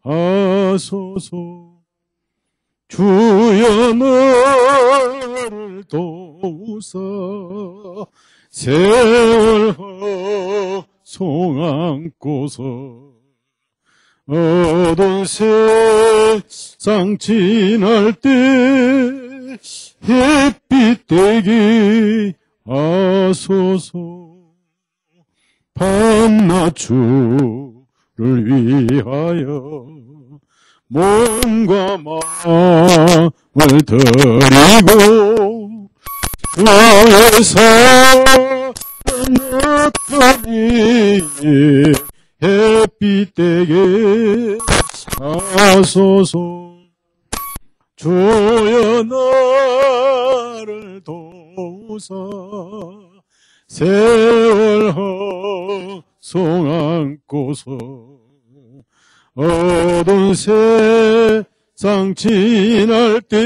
하소서. 주여 나를 도우사 세월 허송 안고서 어두운 세상 지날 때 햇빛 되게 하소서. 밤낮 주를 위하여 몸과 마음을 드리고 주의 사랑 나타니 햇빛 되게 하소서. 주여 나를 도우사 세월 허송 안고서 어두운 세상 지날 때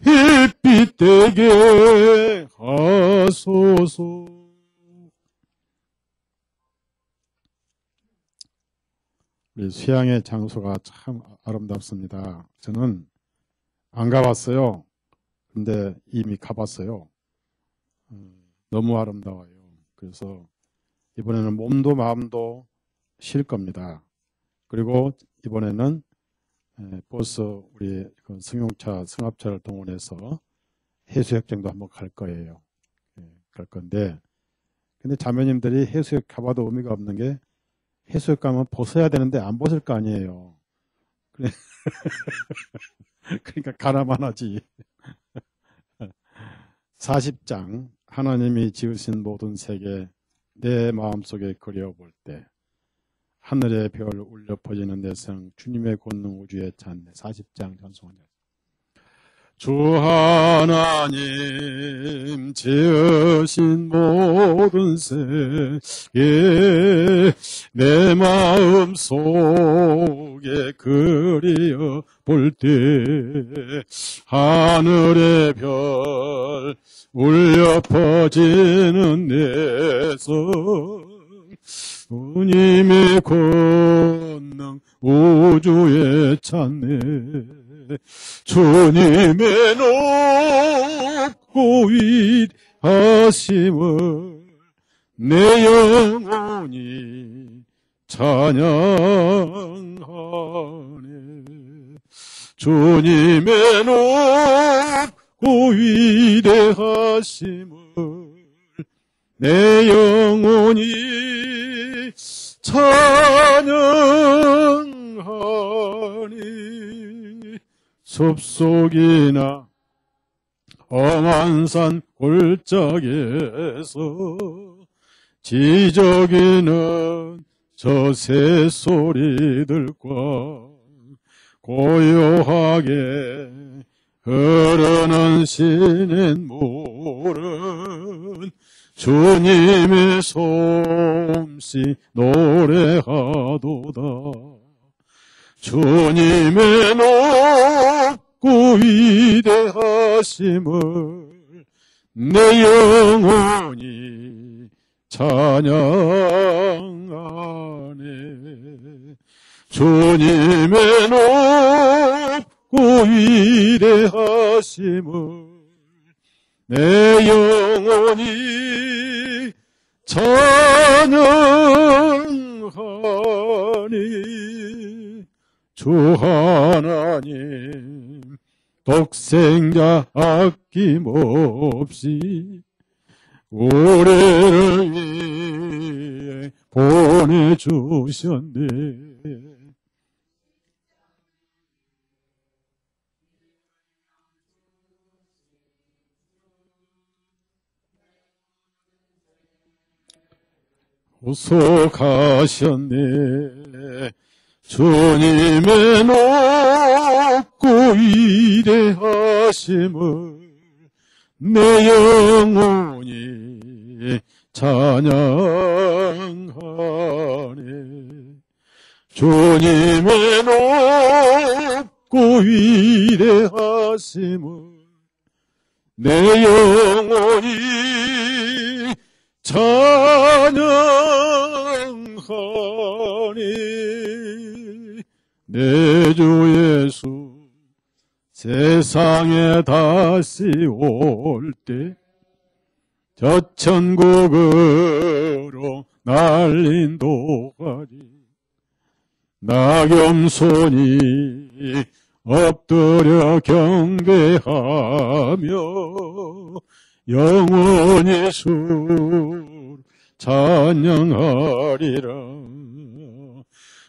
햇빛 되게 하소서. 우리 수양의 장소가 참 아름답습니다. 저는 안 가봤어요. 근데 이미 가봤어요. 너무 아름다워요. 그래서 이번에는 몸도 마음도 쉴 겁니다. 그리고 이번에는 벌써 우리 승용차, 승합차를 동원해서 해수욕장도 한번 갈 거예요. 갈 건데, 근데 자매님들이 해수욕 가봐도 의미가 없는 게 해수욕 가면 벗어야 되는데 안 벗을 거 아니에요. 그러니까 가라만 하지. 40장 하나님이 지으신 모든 세계 내 마음속에 그려볼 때 하늘의 별 울려 퍼지는 내성 주님의 권능 우주의 찬내. 40장 찬송합니다. 주 하나님 지으신 모든 세계 내 마음 속에 그려 볼 때 하늘의 별 울려 퍼지는 내성 주님의 권능 우주의 찬내 주님의 높고 위하심을 내 영혼이 찬양하네. 주님의 높고 위대하심을 내 영혼이 찬양하니. 숲속이나 험한 산 골짜기에서 지저귀는 저 새소리들과 고요하게 흐르는 시냇물은 주님의 솜씨 노래하도다. 주님의 높고 위대하심을 내 영혼이 찬양하네. 주님의 높고 위대하심을 내 영혼이 찬양하니. 주 하나님 독생자 아낌없이 우리를 위해 보내주셨네. 구속하셨네. 주님의 높고 위대하심을 내 영혼이 찬양하네. 주님의 높고 위대하심을 내 영혼이 찬양하네. 내 주 예수 세상에 다시 올 때 저 천국으로 날린 도가리 나 겸손히 엎드려 경배하며 영원히 주 찬양하리라.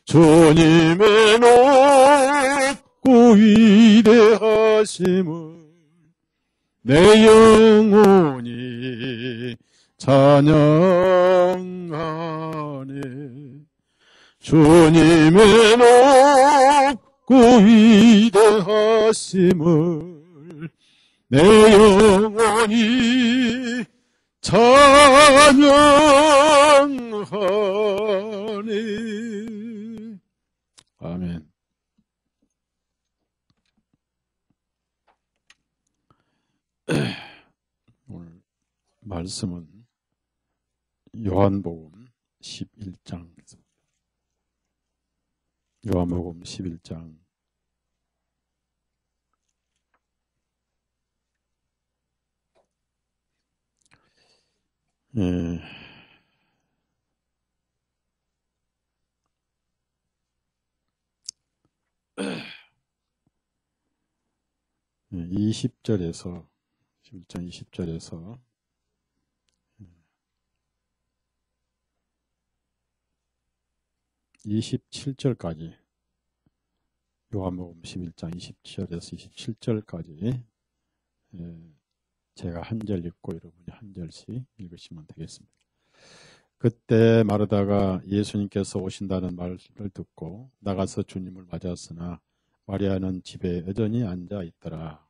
주님의 높고 위대하심을 내 영혼이 찬양하네. 주님의 높고 위대하심을 내 영혼이 찬양하네. 아멘. 오늘 말씀은 요한복음 11장, 요한복음 11장 20절에서 11장 20절에서 27절까지 요한복음 11장 20절에서 27절까지 제가 한 절 읽고 여러분이 한 절씩 읽으시면 되겠습니다. 그때 마르다가 예수님께서 오신다는 말을 듣고 나가서 주님을 맞았으나 마리아는 집에 여전히 앉아 있더라.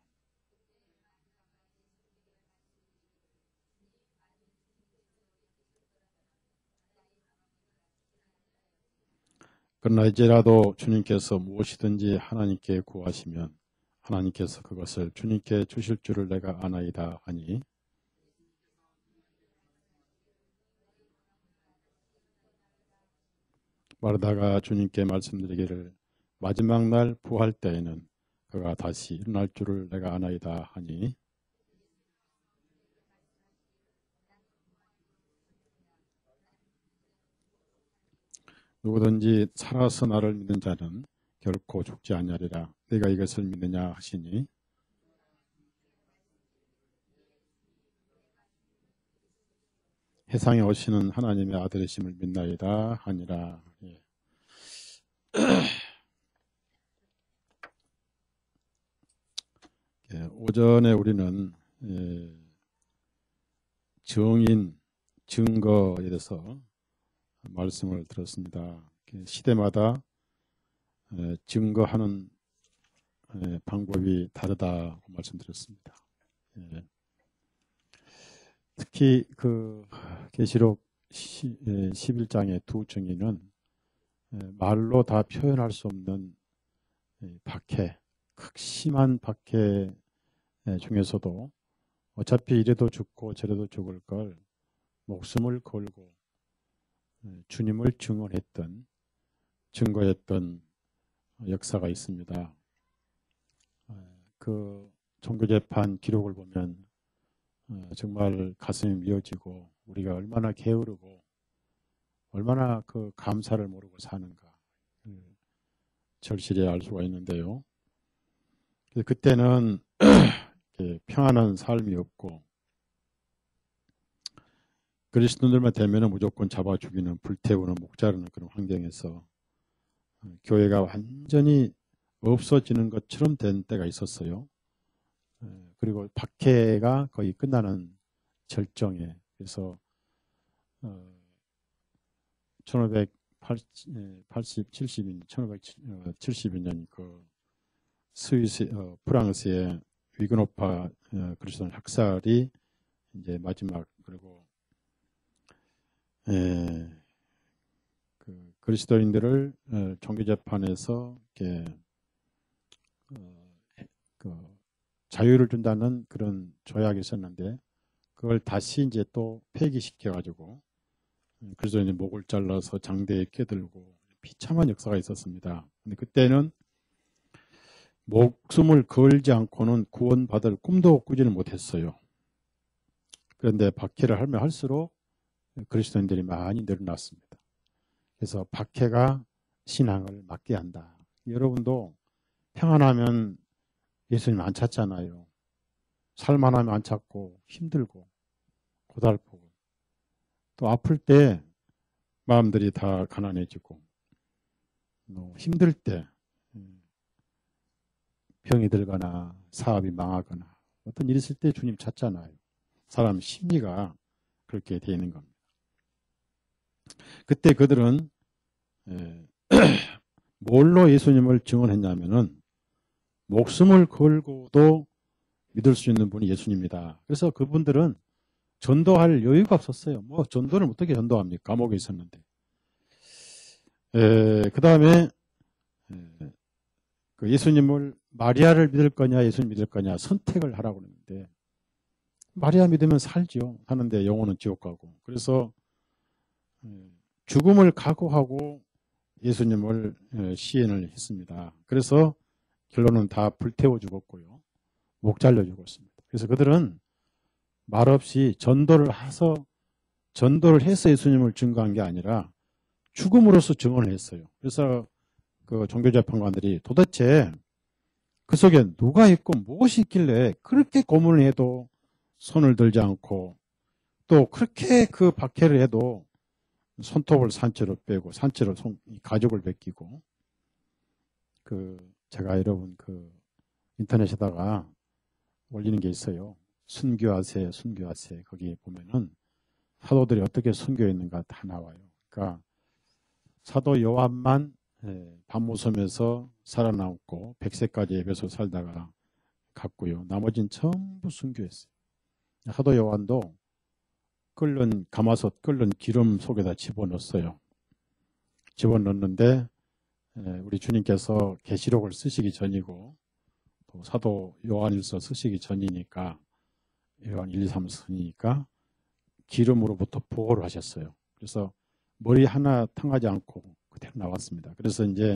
그러나 이제라도 주님께서 무엇이든지 하나님께 구하시면 하나님께서 그것을 주님께 주실 줄을 내가 아나이다 하니 마르다가 주님께 말씀드리기를 마지막 날 부활 때에는 그가 다시 일어날 줄을 내가 아나이다 하니 누구든지 살아서 나를 믿는 자는 결코 죽지 아니하리라. 내가 이것을 믿느냐 하시니 세상에 오시는 하나님의 아들이심을 믿나이다 하니라. 오전에 우리는 증인, 증거에 대해서 말씀을 들었습니다. 시대마다 증거하는 방법이 다르다고 말씀드렸습니다. 특히 그 계시록 11장의 두 증인은 말로 다 표현할 수 없는 박해, 극심한 박해 중에서도 어차피 이래도 죽고 저래도 죽을 걸 목숨을 걸고 주님을 증거했던 역사가 있습니다. 그 종교재판 기록을 보면 정말 가슴이 미어지고 우리가 얼마나 게으르고 얼마나 그 감사를 모르고 사는가 절실히 알 수가 있는데요. 그때는 평안한 삶이 없고 그리스도인들만 되면 무조건 잡아 죽이는 불태우는 목자르는 그런 환경에서 교회가 완전히 없어지는 것처럼 된 때가 있었어요. 그리고 박해가 거의 끝나는 절정에 그래서 1572년 그 스위스 프랑스의 위그노파 그리스도인 학살이 이제 마지막 그리고 그 그리스도인들을 종교재판에서 이렇게 그 자유를 준다는 그런 조약이 있었는데 그걸 다시 이제 또 폐기시켜 가지고 그래서 이제 목을 잘라서 장대에 껴들고 비참한 역사가 있었습니다. 근데 그때는 목숨을 걸지 않고는 구원받을 꿈도 꾸지는 못했어요. 그런데 박해를 하면 할수록 그리스도인들이 많이 늘어났습니다. 그래서 박해가 신앙을 맞게 한다. 여러분도 평안하면 예수님 안 찾잖아요. 살만하면 안 찾고 힘들고 고달프고 또 아플 때 마음들이 다 가난해지고 힘들 때 병이 들거나 사업이 망하거나 어떤 일이 있을 때 주님 찾잖아요. 사람 심리가 그렇게 되어 있는 겁니다. 그때 그들은 뭘로 예수님을 증언했냐면은 목숨을 걸고도 믿을 수 있는 분이 예수님이다. 그래서 그분들은 전도할 여유가 없었어요. 뭐 전도를 어떻게 전도합니까? 감옥에 있었는데. 그 다음에 그 예수님을 마리아를 믿을 거냐 예수님 믿을 거냐 선택을 하라고 그러는데 마리아 믿으면 살지요. 하는데 영혼은 지옥 가고. 그래서 죽음을 각오하고 예수님을 시인을 했습니다. 그래서 결론은 다 불태워 죽었고요. 목 잘려 죽었습니다. 그래서 그들은 말없이 전도를 해서 예수님을 증거한 게 아니라 죽음으로써 증언을 했어요. 그래서 그 종교재판관들이 도대체 그 속에 누가 있고 무엇이 있길래 그렇게 고문을 해도 손을 들지 않고 또 그렇게 그 박해를 해도 손톱을 산채로 빼고 산채로 가죽을 벗기고 제가 여러분 인터넷에다가 올리는 게 있어요. 순교하세 거기 보면은 사도들이 어떻게 순교했는가 다 나와요. 그러니까 사도 요한만 밤모섬에서 살아남고 100세까지 에베소 살다가 갔고요. 나머지는 전부 순교했어요. 사도 요한도 가마솥 끓는 기름 속에다 집어넣었어요. 집어넣는데 우리 주님께서 계시록을 쓰시기 전이고 또 사도 요한일서 쓰시기 전이니까 요한 1, 2, 3 쓰니까 기름으로부터 보호를 하셨어요. 그래서 머리 하나 탕하지 않고 그대로 나왔습니다. 그래서 이제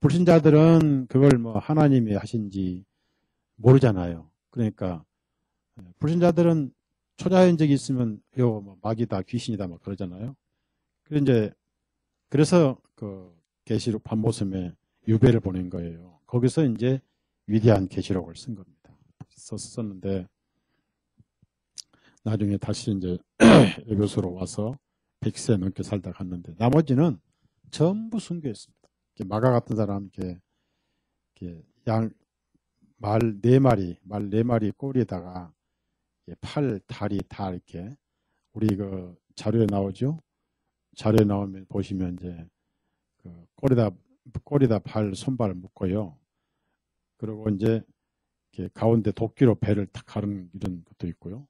불신자들은 그걸 뭐 하나님이 하신지 모르잖아요. 그러니까 불신자들은 초자연적이 있으면 뭐 마귀다 귀신이다 막 그러잖아요. 그래서 그 계시록 밤모섬에 유배를 보낸 거예요. 거기서 이제 위대한 계시록을 쓴 겁니다. 썼는데 나중에 다시 이제 에베소로 와서 100세 넘게 살다 갔는데 나머지는 전부 순교했습니다. 마가 같은 사람 말 4마리 꼬리에다가 팔, 다리 다 이렇게 우리 그 자료에 나오죠. 자료에 나오면 보시면 이제 그 꼬리다 발, 손발 묶어요. 그리고 이제 이렇게 가운데 도끼로 배를 탁 가르는 이런 것도 있고요.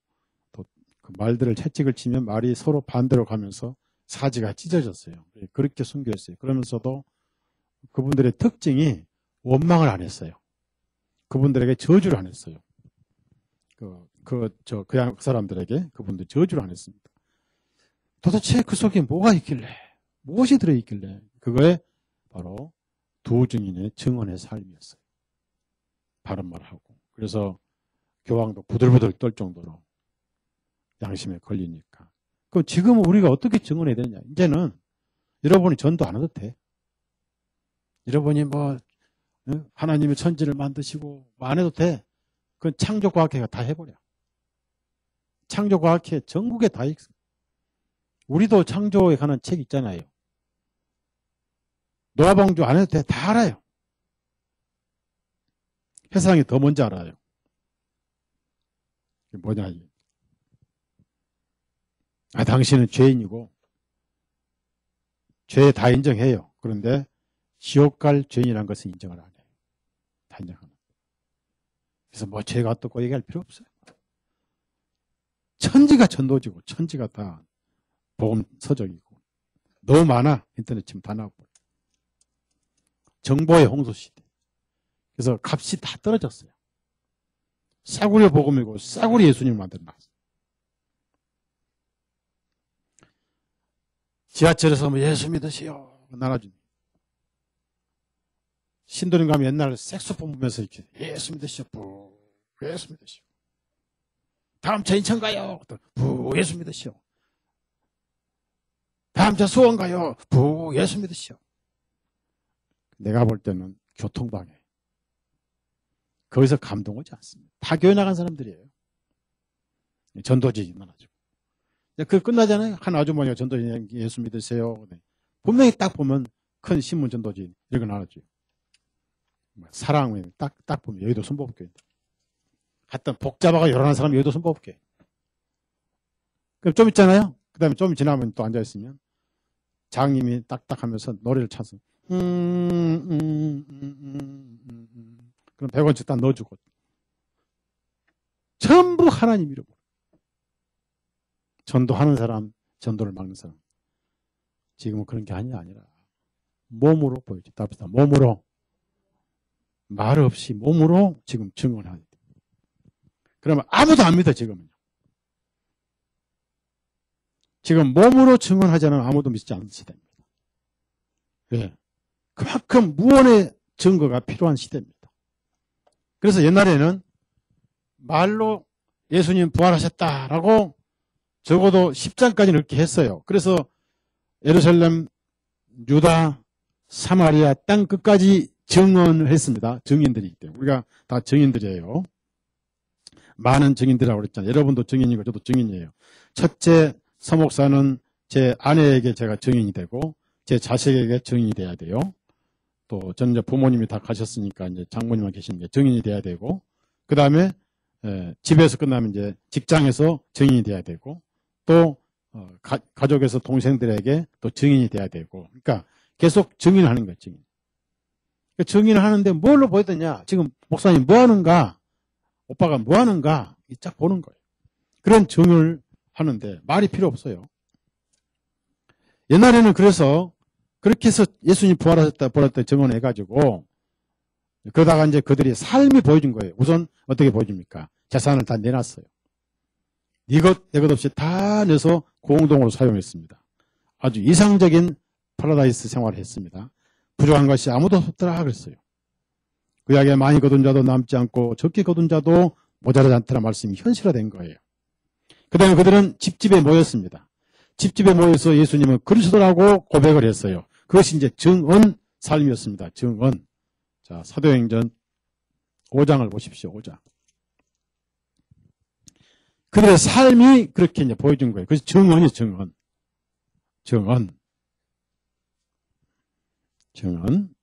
또 그 말들을 채찍을 치면 말이 서로 반대로 가면서 사지가 찢어졌어요. 그렇게 순교했어요. 그러면서도 그분들의 특징이 원망을 안 했어요. 그분들에게 저주를 안 했어요. 그 사람들에게 그분들 저주를 안 했습니다. 도대체 그 속에 뭐가 있길래, 무엇이 들어있길래, 그거에 바로 두 증인의 증언의 삶이었어요. 바른 말하고. 그래서 교황도 부들부들 떨 정도로 양심에 걸리니까. 그럼 지금은 우리가 어떻게 증언해야 되느냐? 이제는 여러분이 전도 안 해도 돼. 여러분이 하나님이 천지를 만드시고 안 해도 돼. 그건 창조과학회가 다 해버려. 창조과학회 전국에 다 있어. 우리도 창조에 관한 책 있잖아요. 노아방주 안 해도 돼. 다 알아요. 세상이 더 먼저 알아요. 이게 뭐냐, 이게. 당신은 죄인이고, 죄 다 인정해요. 그런데 지옥 갈 죄인이라는 것은 인정을 안 해요. 다 인정하는. 그래서 죄가 어떻고 얘기할 필요 없어요. 천지가 전도지고, 천지가 다 복음 서적이고. 너무 많아. 인터넷 지금 다 나오고. 정보의 홍수시대. 그래서 값이 다 떨어졌어요. 싸구려 복음이고, 싸구려 예수님을 만들어놨어요. 지하철에서 뭐 예수 믿으시오. 나눠주니. 신도림 가면 옛날 색소폰 보면서 이렇게 예수 믿으시오. 부, 예수 믿으시오. 다음 차 인천 가요. 부, 예수 믿으시오. 다음 차 수원 가요. 부, 예수 믿으시오. 내가 볼 때는 교통방해. 거기서 감동 오지 않습니다. 다 교회 나간 사람들이에요. 전도지 나눠주고. 그 끝나잖아요. 한 아주머니가 전도지 예수 믿으세요. 분명히 딱 보면 큰 신문 전도지 이런 거 나눠줘요. 사랑 딱 보면 여의도 순복음교회. 하여튼 복 잡아가 열어난 사람이 여의도 순복음교회. 그럼 좀 있잖아요. 그 다음에 좀 지나면 또 앉아있으면 장님이 딱딱하면서 노래를 찾아서 그럼 100원씩 딱 넣어주고 전부 하나님 이름으로 전도하는 사람, 전도를 막는 사람. 지금은 그런 게 아니라 몸으로 보여줘. 답시다. 몸으로. 말 없이 몸으로 지금 증언하야 돼. 그러면 아무도 안 믿어, 지금은요. 지금 몸으로 증언하지 않으면 아무도 믿지 않는 시대입니다. 왜? 그만큼 무언의 증거가 필요한 시대입니다. 그래서 옛날에는 말로 예수님 부활하셨다라고 적어도 10장까지는 이렇게 했어요. 그래서 예루살렘, 유다, 사마리아 땅 끝까지 증언을 했습니다. 증인들이기 때문에. 우리가 다 증인들이에요. 많은 증인들이라고 그랬잖아요. 여러분도 증인이고 저도 증인이에요. 첫째, 서목사는 제 아내에게 제가 증인이 되고 제 자식에게 증인이 돼야 돼요. 또 저는 이제 부모님이 다 가셨으니까 이제 장모님만 계시는 게 증인이 돼야 되고 그 다음에 집에서 끝나면 이제 직장에서 증인이 돼야 되고 또 가족에서 동생들에게 또 증인이 돼야 되고 그러니까 계속 증인하는 거예요. 증인을 하는데 뭘로 보이더냐 지금 목사님 뭐 하는가 오빠가 뭐 하는가 쫙 보는 거예요. 그런 증을 하는데 말이 필요 없어요. 옛날에는 그래서 그렇게 해서 예수님 부활하셨다 증언해가지고 그러다가 이제 그들이 삶이 보여준 거예요. 우선 어떻게 보여줍니까? 재산을 다 내놨어요. 이것 내 것 없이 다 내서 공동으로 사용했습니다. 아주 이상적인 파라다이스 생활을 했습니다. 부족한 것이 아무도 없더라 그랬어요. 구약에 많이 거둔 자도 남지 않고 적게 거둔 자도 모자라지 않더라 말씀이 현실화된 거예요. 그 다음에 그들은 집집에 모였습니다. 집집에 모여서 예수님은 그리스도라고 고백을 했어요. 그것이 이제 증언 삶이었습니다. 증언. 자, 사도행전 5장을 보십시오. 5장. 그들의 삶이 그렇게 이제 보여준 거예요. 그래서 증언이 증언. 증언. 증언.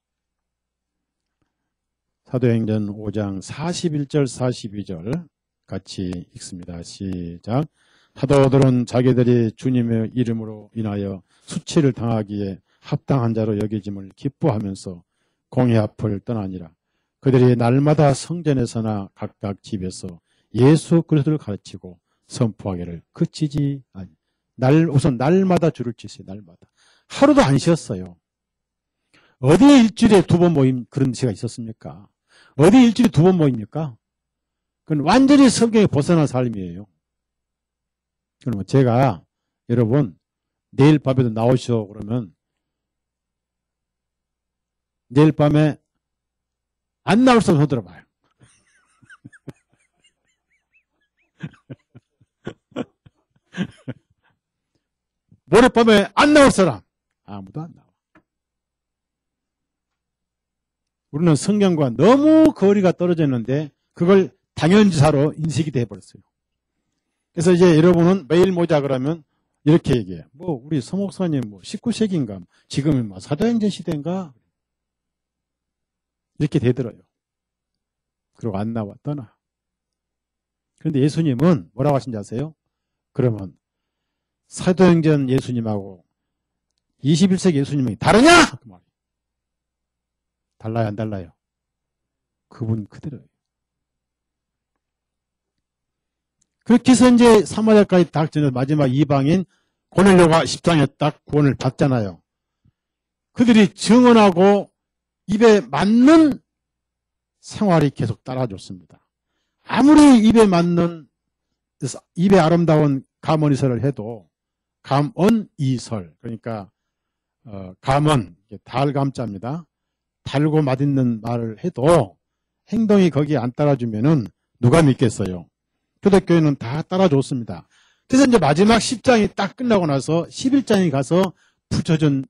사도행전 5장 41절 42절 같이 읽습니다. 시작. 사도들은 자기들이 주님의 이름으로 인하여 수치를 당하기에 합당한 자로 여겨짐을 기뻐하면서 공회 앞을 떠나니라. 그들이 날마다 성전에서나 각각 집에서 예수 그리스도를 가르치고 선포하기를 그치지 아니. 우선 날마다 줄을 치세요. 날마다. 하루도 안 쉬었어요. 어디에 일주일에 2번 모임 그런 시가 있었습니까? 어디 일주일에 2번 모입니까? 그건 완전히 성경에 벗어난 삶이에요. 그러면 제가 여러분 내일 밤에도 나오시오 그러면 내일 밤에 안 나올 사람 손 들어봐요. 모레밤에 안 나올 사람 아무도 안 나와. 우리는 성경과 너무 거리가 떨어져 있는데 그걸 당연지사로 인식이 돼버렸어요. 그래서 이제 여러분은 매일 모자 그러면 이렇게 얘기해요. 뭐 우리 서목사님 19세기인가 지금은 사도행전 시대인가 이렇게 되더라요. 그리고 안 나와 떠나. 그런데 예수님은 뭐라고 하신지 아세요? 그러면 사도행전 예수님하고 21세기 예수님이 다르냐? 그 말이에요. 달라요 안 달라요? 그분 그대로예요. 그렇게 해서 이제 사마리아까지 닥치는 마지막 이방인 고넬료가 10장에 딱 구원을 받잖아요. 그들이 증언하고 입에 맞는 생활이 계속 따라줬습니다. 아무리 입에 맞는 입에 아름다운 가문이설을 해도 감언이설. 그러니까 감언, 달감자입니다. 달고 맛있는 말을 해도 행동이 거기에 안 따라주면은 누가 믿겠어요? 초대교회는 다 따라줬습니다. 그래서 이제 마지막 10장이 딱 끝나고 나서 11장이 가서 붙여준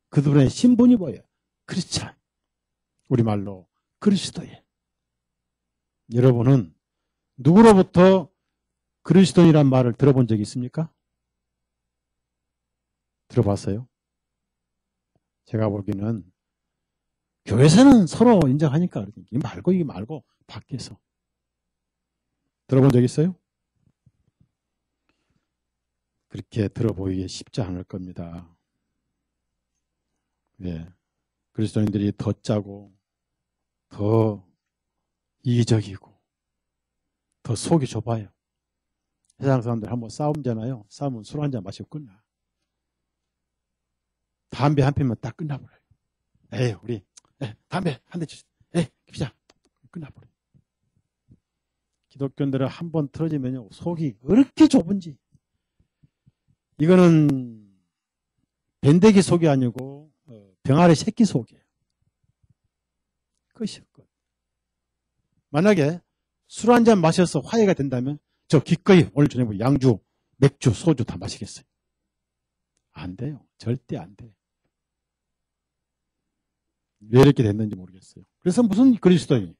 그들의 신분이 뭐예요? 크리스찬. 우리말로 그리스도인. 여러분은 누구로부터 그리스도인이란 말을 들어본 적이 있습니까? 들어봤어요? 제가 보기에는 교회에서는 서로 인정하니까 이게 말고 밖에서 들어본 적 있어요? 그렇게 들어보이기 쉽지 않을 겁니다. 예, 그리스도인들이 더 짜고 더 이기적이고 더 속이 좁아요. 세상 사람들 한번 싸움잖아요. 싸우면 술 한잔 마시고 끝나. 담배 한 피면 딱 끝나버려요. 에이, 우리 담배 한 대 주세요. 에이, 피자. 끝나버려요. 기독교인들은 한번 틀어지면요, 속이 그렇게 좁은지. 이거는 밴데기 속이 아니고 병아리 새끼 속이에요. 끝이요, 끝. 만약에 술 한 잔 마셔서 화해가 된다면 저 기꺼이 오늘 저녁에 양주, 맥주, 소주 다 마시겠어요. 안 돼요. 절대 안 돼요. 왜 이렇게 됐는지 모르겠어요. 그래서 무슨 그리스도인,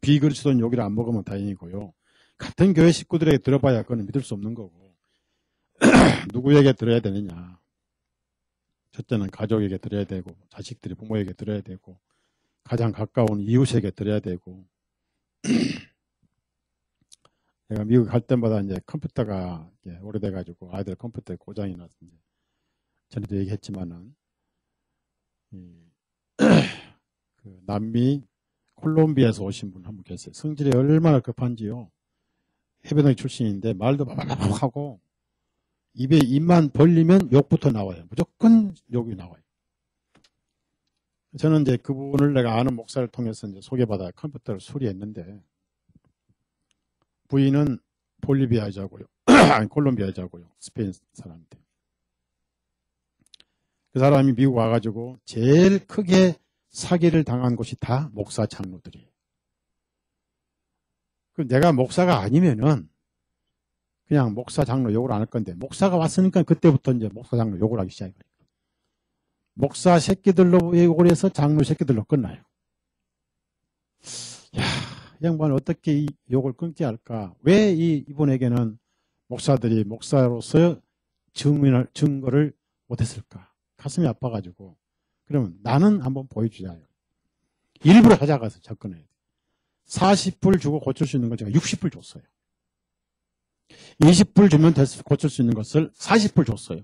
비그리스도인 욕이를 안 먹으면 다행이고요. 같은 교회 식구들에게 들어봐야 그건 믿을 수 없는 거고. 누구에게 들어야 되느냐. 첫째는 가족에게 들어야 되고, 자식들이 부모에게 들어야 되고, 가장 가까운 이웃에게 들어야 되고. 내가 미국 갈 때마다 이제 컴퓨터가 오래돼가지고 아이들 컴퓨터에 고장이 나서 전에도 얘기했지만은 그 남미 콜롬비아에서 오신 분 한 분 계세요. 성질이 얼마나 급한지요. 해병대 출신인데 말도 바바바하고 입에 입만 벌리면 욕부터 나와요. 무조건 욕이 나와요. 저는 이제 그분을 내가 아는 목사를 통해서 이제 소개받아 컴퓨터를 수리했는데 부인은 볼리비아 여자고요. 아니 콜롬비아 여자고요. 스페인 사람인데. 그 사람이 미국 와가지고 제일 크게 사기를 당한 곳이 다 목사 장로들이에요. 그럼 내가 목사가 아니면은 그냥 목사 장로 욕을 안 할 건데 목사가 왔으니까 그때부터 이제 목사 장로 욕을 하기 시작해요. 목사 새끼들로 욕을 해서 장로 새끼들로 끝나요. 야, 이 양반 어떻게 이 욕을 끊게 할까? 왜 이분에게는 목사들이 목사로서 증거를 못했을까? 가슴이 아파가지고 그러면 나는 한번 보여주자. 일부러 찾아가서 접근해야 돼. 40불 주고 고칠 수 있는 걸 제가 60불 줬어요. 20불 주면 고칠 수 있는 것을 40불 줬어요.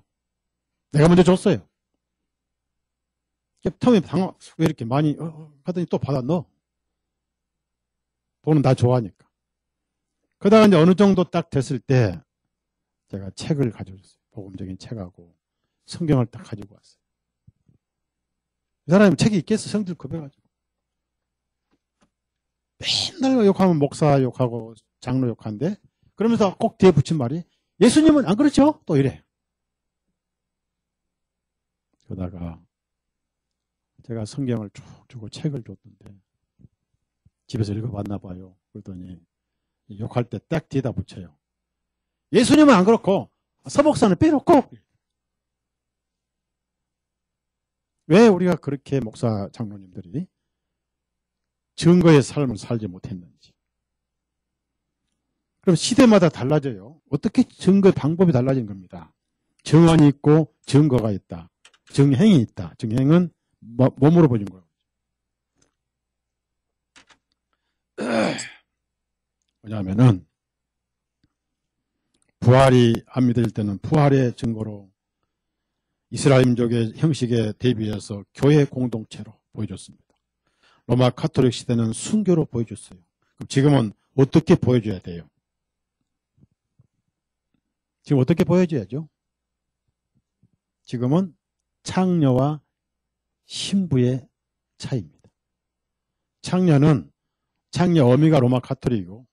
내가 먼저 줬어요. 처음에 왜 이렇게 많이 하더니 또 받아 넣어. 돈은 다 좋아하니까. 그러다가 이제 어느 정도 딱 됐을 때 제가 책을 가져왔어요. 복음적인 책하고 성경을 딱 가지고 왔어요. 이 사람이 책이 있겠어. 성질 급해가지고. 맨날 욕하면 목사 욕하고 장로 욕하는데 그러면서 꼭 뒤에 붙인 말이 예수님은 안 그렇죠? 또 이래. 그러다가 제가 성경을 쭉 주고 책을 줬는데 집에서 읽어봤나 봐요. 그러더니 욕할 때 딱 뒤에다 붙여요. 예수님은 안 그렇고 서목사는 빼놓고. 왜 우리가 그렇게 목사 장로님들이 증거의 삶을 살지 못했는지. 그럼 시대마다 달라져요. 어떻게 증거 방법이 달라진 겁니다. 증언이 있고 증거가 있다. 증행이 있다. 증행은 몸으로 보여준 거예요. 뭐냐면은 부활이 안 믿을 때는 부활의 증거로 이스라엘 민족의 형식에 대비해서 교회 공동체로 보여줬습니다. 로마 카톨릭 시대는 순교로 보여줬어요. 그럼 지금은 어떻게 보여줘야 돼요? 지금 어떻게 보여줘야죠? 지금은 창녀와 신부의 차이입니다. 창녀 어미가 로마 카톨릭이고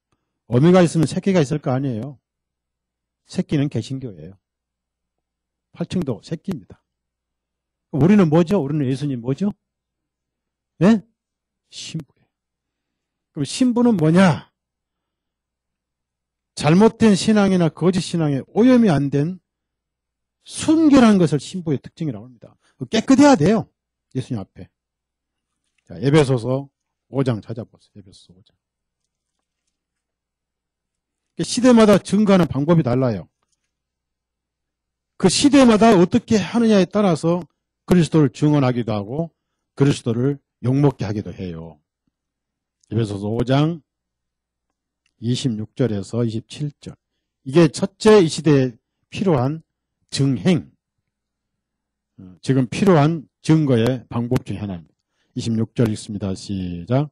어미가 있으면 새끼가 있을 거 아니에요. 새끼는 개신교예요. 8층도 새끼입니다. 우리는 뭐죠? 우리는 예수님 뭐죠? 예? 신부예요. 그럼 신부는 뭐냐? 잘못된 신앙이나 거짓 신앙에 오염이 안 된 순결한 것을 신부의 특징이라고 합니다. 깨끗해야 돼요. 예수님 앞에. 자, 에베소서 5장 찾아보세요. 에베소서 5장. 시대마다 증거하는 방법이 달라요. 그 시대마다 어떻게 하느냐에 따라서 그리스도를 증언하기도 하고 그리스도를 욕먹게 하기도 해요. 에베소서 5장 26절에서 27절. 이게 첫째 이 시대에 필요한 증행, 지금 필요한 증거의 방법 중에 하나입니다. 26절 읽습니다. 시작.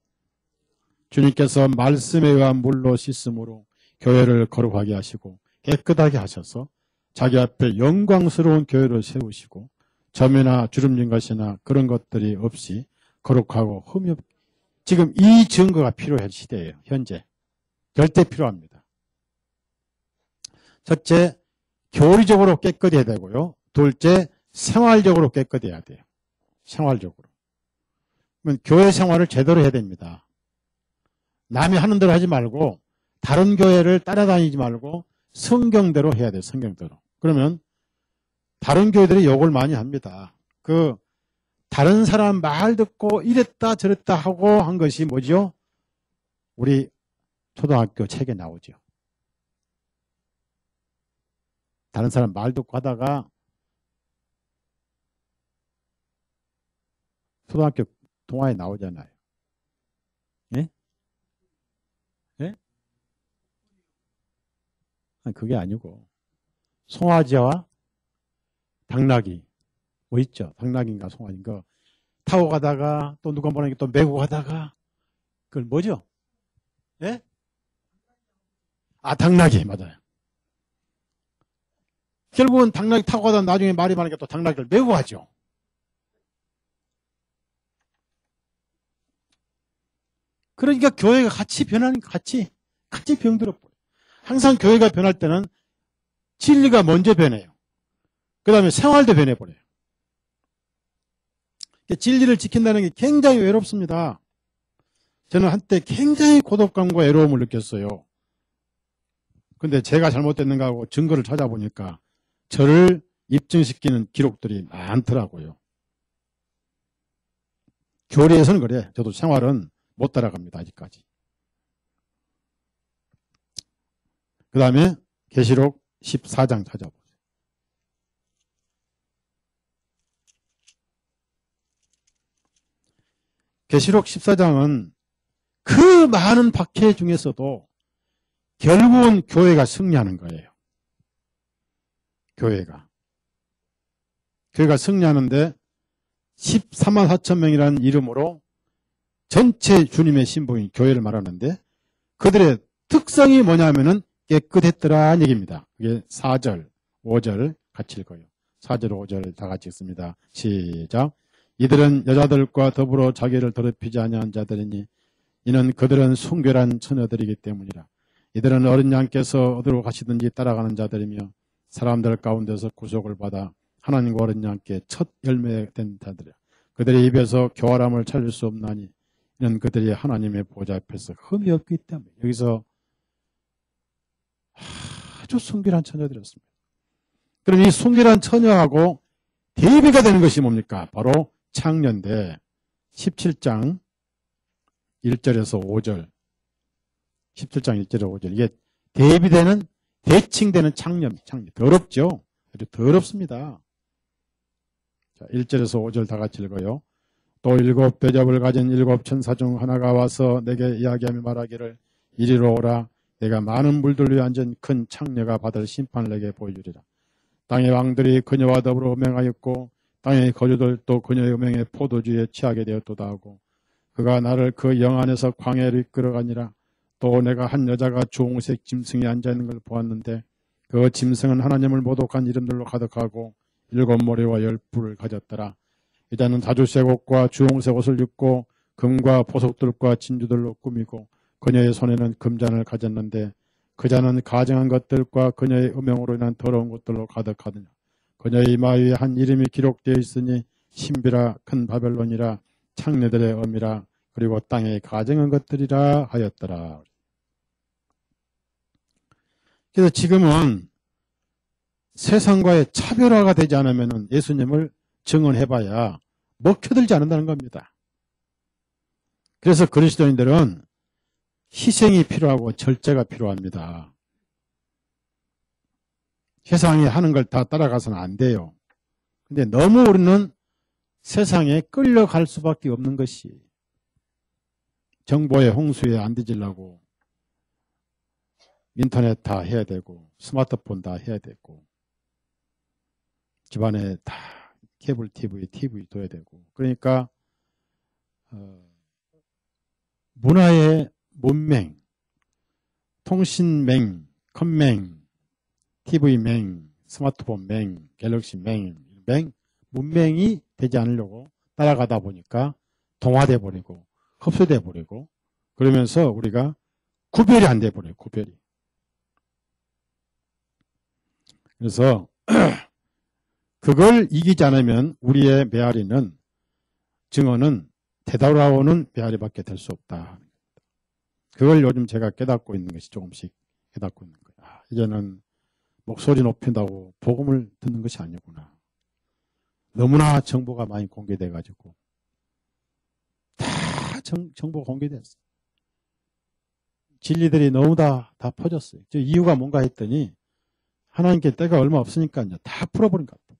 주님께서 말씀에 의한 물로 씻음으로 교회를 거룩하게 하시고 깨끗하게 하셔서 자기 앞에 영광스러운 교회를 세우시고 점이나 주름진 것이나 그런 것들이 없이 거룩하고 흠이 없. 지금 이 증거가 필요할 시대예요. 현재. 절대 필요합니다. 첫째, 교리적으로 깨끗해야 되고요. 둘째, 생활적으로 깨끗해야 돼요. 생활적으로. 그러면 교회 생활을 제대로 해야 됩니다. 남이 하는 대로 하지 말고 다른 교회를 따라다니지 말고 성경대로 해야 돼요. 성경대로. 그러면 다른 교회들이 욕을 많이 합니다. 다른 사람 말 듣고 이랬다 저랬다 하고 한 것이 뭐죠? 우리 초등학교 책에 나오죠. 다른 사람 말 듣고 하다가 초등학교 동화에 나오잖아요. 예? 예? 아니, 그게 아니고 송아지와 당나귀 뭐 있죠? 당나귀인가 송아지인가 타고 가다가 또 누가 보내니까 또 메고 가다가 그걸 뭐죠? 예? 아, 당나귀 맞아요. 결국은 당나귀 타고 가다가 나중에 말이 많으니까 또 당나귀를 메고 가죠. 그러니까 교회가 같이 변하니까 같이 병들어 버려요. 항상 교회가 변할 때는 진리가 먼저 변해요. 그 다음에 생활도 변해버려요. 진리를 지킨다는 게 굉장히 외롭습니다. 저는 한때 굉장히 고독감과 외로움을 느꼈어요. 근데 제가 잘못됐는가 하고 증거를 찾아보니까 저를 입증시키는 기록들이 많더라고요. 교리에서는 그래. 저도 생활은 못 따라갑니다. 아직까지. 그 다음에 계시록 14장 찾아보세요. 계시록 14장은 그 많은 박해 중에서도 결국은 교회가 승리하는 거예요. 교회가 승리하는데 14만 4천 명이라는 이름으로 전체 주님의 신부인 교회를 말하는데 그들의 특성이 뭐냐면은 깨끗했더라는 얘기입니다. 그게 4절, 5절 같이 읽어요. 4절, 5절 다 같이 읽습니다. 시작. 이들은 여자들과 더불어 자기를 더럽히지 아니한 자들이니 이는 그들은 순결한 처녀들이기 때문이라. 이들은 어린 양께서 어디로 가시든지 따라가는 자들이며 사람들 가운데서 구속을 받아 하나님과 어린 양께 첫 열매된 자들이라. 그들의 입에서 교활함을 찾을 수 없나니 이는 그들이 하나님의 보좌 앞에서 흠이 없기 때문에. 여기서 아주 순결한 처녀들이었습니다. 그럼 이 순결한 처녀하고 대비가 되는 것이 뭡니까? 바로 창녀인데 17장 1절에서 5절 17장 1절에서 5절 이게 대비되는 대칭되는 창녀 더럽죠? 아주 더럽습니다. 자, 1절에서 5절 다 같이 읽어요. 또 7 대접을 가진 7 천사 중 하나가 와서 내게 이야기하며 말하기를 이리로 오라. 내가 많은 물들 위에 앉은 큰 창녀가 받을 심판을 내게 보여주리라. 땅의 왕들이 그녀와 더불어 음행하였고 땅의 거주들도 그녀의 음행에 포도주에 취하게 되었도다 하고 그가 나를 그 영 안에서 광야로 이끌어가니라. 또 내가 한 여자가 주홍색 짐승에 앉아있는 걸 보았는데 그 짐승은 하나님을 모독한 이름들로 가득하고 7 머리와 10뿔을 가졌더라. 여자는 다주색 옷과 주홍색 옷을 입고 금과 보석들과 진주들로 꾸미고 그녀의 손에는 금잔을 가졌는데 그자는 가증한 것들과 그녀의 음행으로 인한 더러운 것들로 가득하더냐. 그녀의 이마 위에 한 이름이 기록되어 있으니 신비라 큰 바벨론이라 창녀들의 엄이라 그리고 땅에 가증한 것들이라 하였더라. 그래서 지금은 세상과의 차별화가 되지 않으면 예수님을 증언해봐야 먹혀들지 않는다는 겁니다. 그래서 그리스도인들은 희생이 필요하고 절제가 필요합니다. 세상이 하는 걸 다 따라가서는 안 돼요. 근데 너무 우리는 세상에 끌려갈 수밖에 없는 것이 정보의 홍수에 안 뒤지려고 인터넷 다 해야 되고 스마트폰 다 해야 되고 집안에 다 케이블 TV 둬야 되고 그러니까 문화의 문맹, 통신맹, 컴맹, TV맹, 스마트폰맹, 갤럭시맹, 문맹이 되지 않으려고 따라가다 보니까 동화돼 버리고 흡수돼 버리고 그러면서 우리가 구별이 안 돼 버려요. 구별이. 그래서 그걸 이기지 않으면 우리의 메아리는 증언은 되돌아오는 메아리밖에 될 수 없다. 그걸 요즘 제가 깨닫고 있는 것이 조금씩 깨닫고 있는 거예요. 이제는 목소리 높인다고 복음을 듣는 것이 아니구나. 너무나 정보가 많이 공개돼 가지고 다 정보가 공개됐어요. 진리들이 너무 다 퍼졌어요. 저 이유가 뭔가 했더니 하나님께 때가 얼마 없으니까요. 다 풀어버린 것 같아요.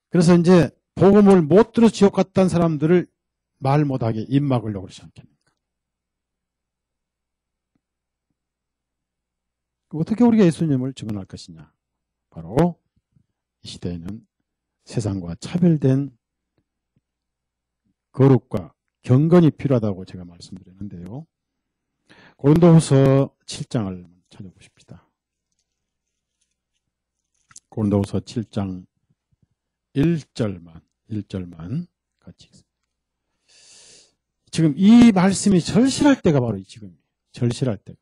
그래서 이제 복음을 못 들어 지옥 갔다는 사람들을 말 못하게 입 막으려고 그러지 않겠습니까? 어떻게 우리가 예수님을 증언할 것이냐? 바로 이 시대에는 세상과 차별된 거룩과 경건이 필요하다고 제가 말씀드렸는데요. 고린도후서 7장을 찾아보십시다. 고린도후서 7장 1절만 같이 읽습니다. 지금 이 말씀이 절실할 때가 바로 지금이에요. 절실할 때가.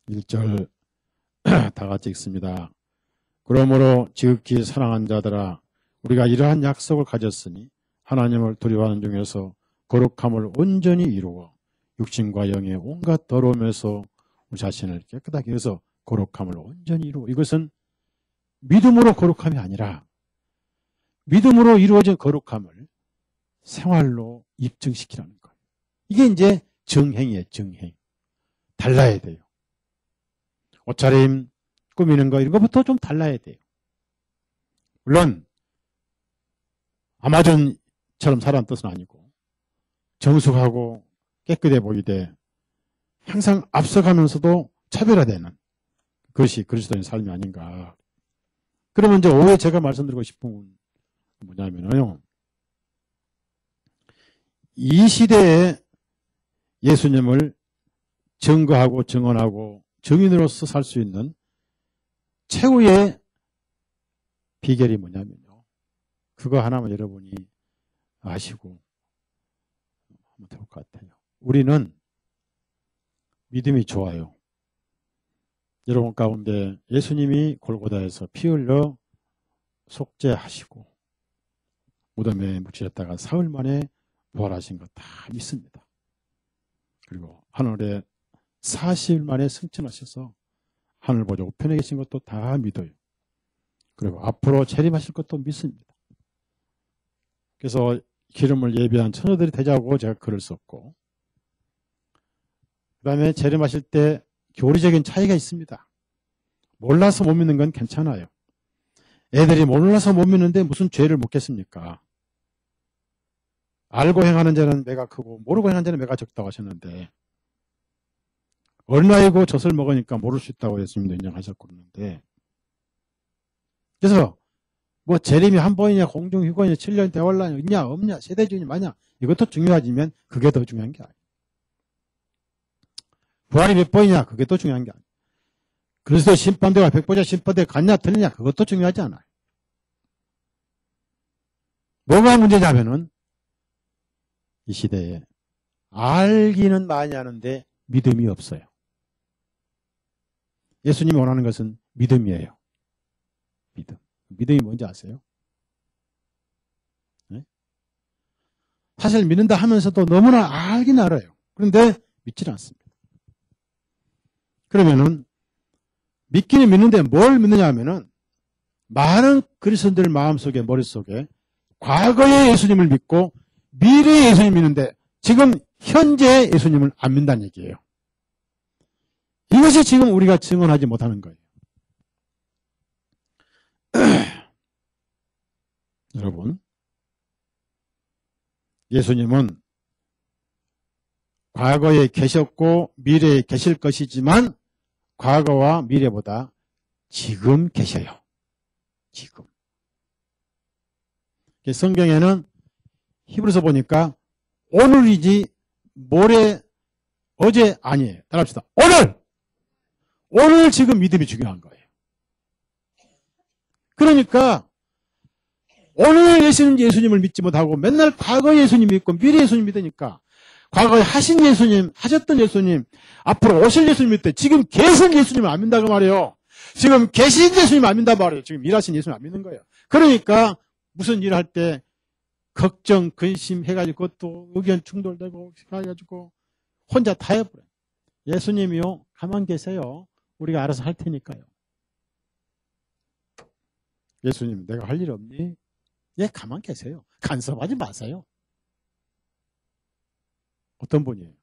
1절 다 같이 읽습니다. 그러므로 지극히 사랑하는 자들아 우리가 이러한 약속을 가졌으니 하나님을 두려워하는 중에서 거룩함을 온전히 이루어 육신과 영의 온갖 더러움에서 우리 자신을 깨끗하게 해서 거룩함을 온전히 이루어 이것은 믿음으로 거룩함이 아니라 믿음으로 이루어진 거룩함을 생활로 입증시키라는 거예요. 이게 이제 정행이에요. 정행. 달라야 돼요. 옷차림, 꾸미는 거 이런 것부터 좀 달라야 돼요. 물론 아마존처럼 살아는 뜻은 아니고 정숙하고 깨끗해 보이되 항상 앞서가면서도 차별화되는 그것이 그리스도인 삶이 아닌가. 그러면 이제 오해 제가 말씀드리고 싶은 건 뭐냐면요. 이 시대에 예수님을 증거하고 증언하고 증인으로서 살 수 있는 최후의 비결이 뭐냐면요. 그거 하나만 여러분이 아시고 한번 해볼 것 같아요. 우리는 믿음이 좋아요. 여러분 가운데 예수님이 골고다에서 피 흘려 속죄하시고 무덤에 묻히셨다가 사흘 만에 부활하신 거 다 믿습니다. 그리고 하늘에 40일 만에 승천하셔서 하늘 보좌 우편에 계신 것도 다 믿어요. 그리고 앞으로 재림하실 것도 믿습니다. 그래서 기름을 예비한 처녀들이 되자고 제가 글을 썼고 그 다음에 재림하실 때 교리적인 차이가 있습니다. 몰라서 못 믿는 건 괜찮아요. 애들이 몰라서 못 믿는데 무슨 죄를 묻겠습니까? 알고 행하는 자는 매가 크고 모르고 행하는 자는 매가 적다고 하셨는데 어린아이고 젖을 먹으니까 모를 수 있다고 예수님도 인정하셨고 그러는데 그래서 뭐 재림이 한 번이냐 공중휴거냐 7년 대환란이 있냐 없냐 세대주의냐 마냐 이것도 중요하지만 그게 더 중요한 게 아니에요. 부활이 몇 번이냐 그게 더 중요한 게 아니에요. 그리스도 심판대와 백보자 심판대 갔냐 틀리냐 그것도 중요하지 않아요. 뭐가 문제냐면은 이 시대에 알기는 많이 하는데 믿음이 없어요. 예수님이 원하는 것은 믿음이에요. 믿음. 믿음이 뭔지 아세요? 네? 사실 믿는다 하면서도 너무나 알긴 알아요. 그런데 믿질 않습니다. 그러면은 믿기는 믿는데 뭘 믿느냐 하면은 많은 그리스도인들 마음속에 머릿속에 과거의 예수님을 믿고 미래의 예수님을 믿는데 지금 현재의 예수님을 안 믿는다는 얘기예요. 이것이 지금 우리가 증언하지 못하는 거예요. 여러분, 예수님은 과거에 계셨고 미래에 계실 것이지만 과거와 미래보다 지금 계셔요. 지금. 성경에는 히브리서 보니까 오늘이지 모레 어제 아니에요. 따라합시다. 오늘 지금 믿음이 중요한 거예요. 그러니까 오늘 예수님을 믿지 못하고 맨날 과거 예수님 믿고 미래 예수님 믿으니까 과거에 하신 예수님, 하셨던 예수님, 앞으로 오실 예수님 믿을 때 지금 계신 예수님을 안 믿는다고 말이에요. 지금 계신 예수님 안 믿는단 말이에요. 지금 일하신 예수님 안 믿는 거예요. 그러니까 무슨 일 할 때 걱정, 근심 해가지고 또 의견 충돌되고 해가지고 혼자 다 해버려요. 예수님이요, 가만 계세요. 우리가 알아서 할 테니까요. 예수님, 내가 할 일 없니? 예, 가만 계세요. 간섭하지 마세요. 어떤 분이에요?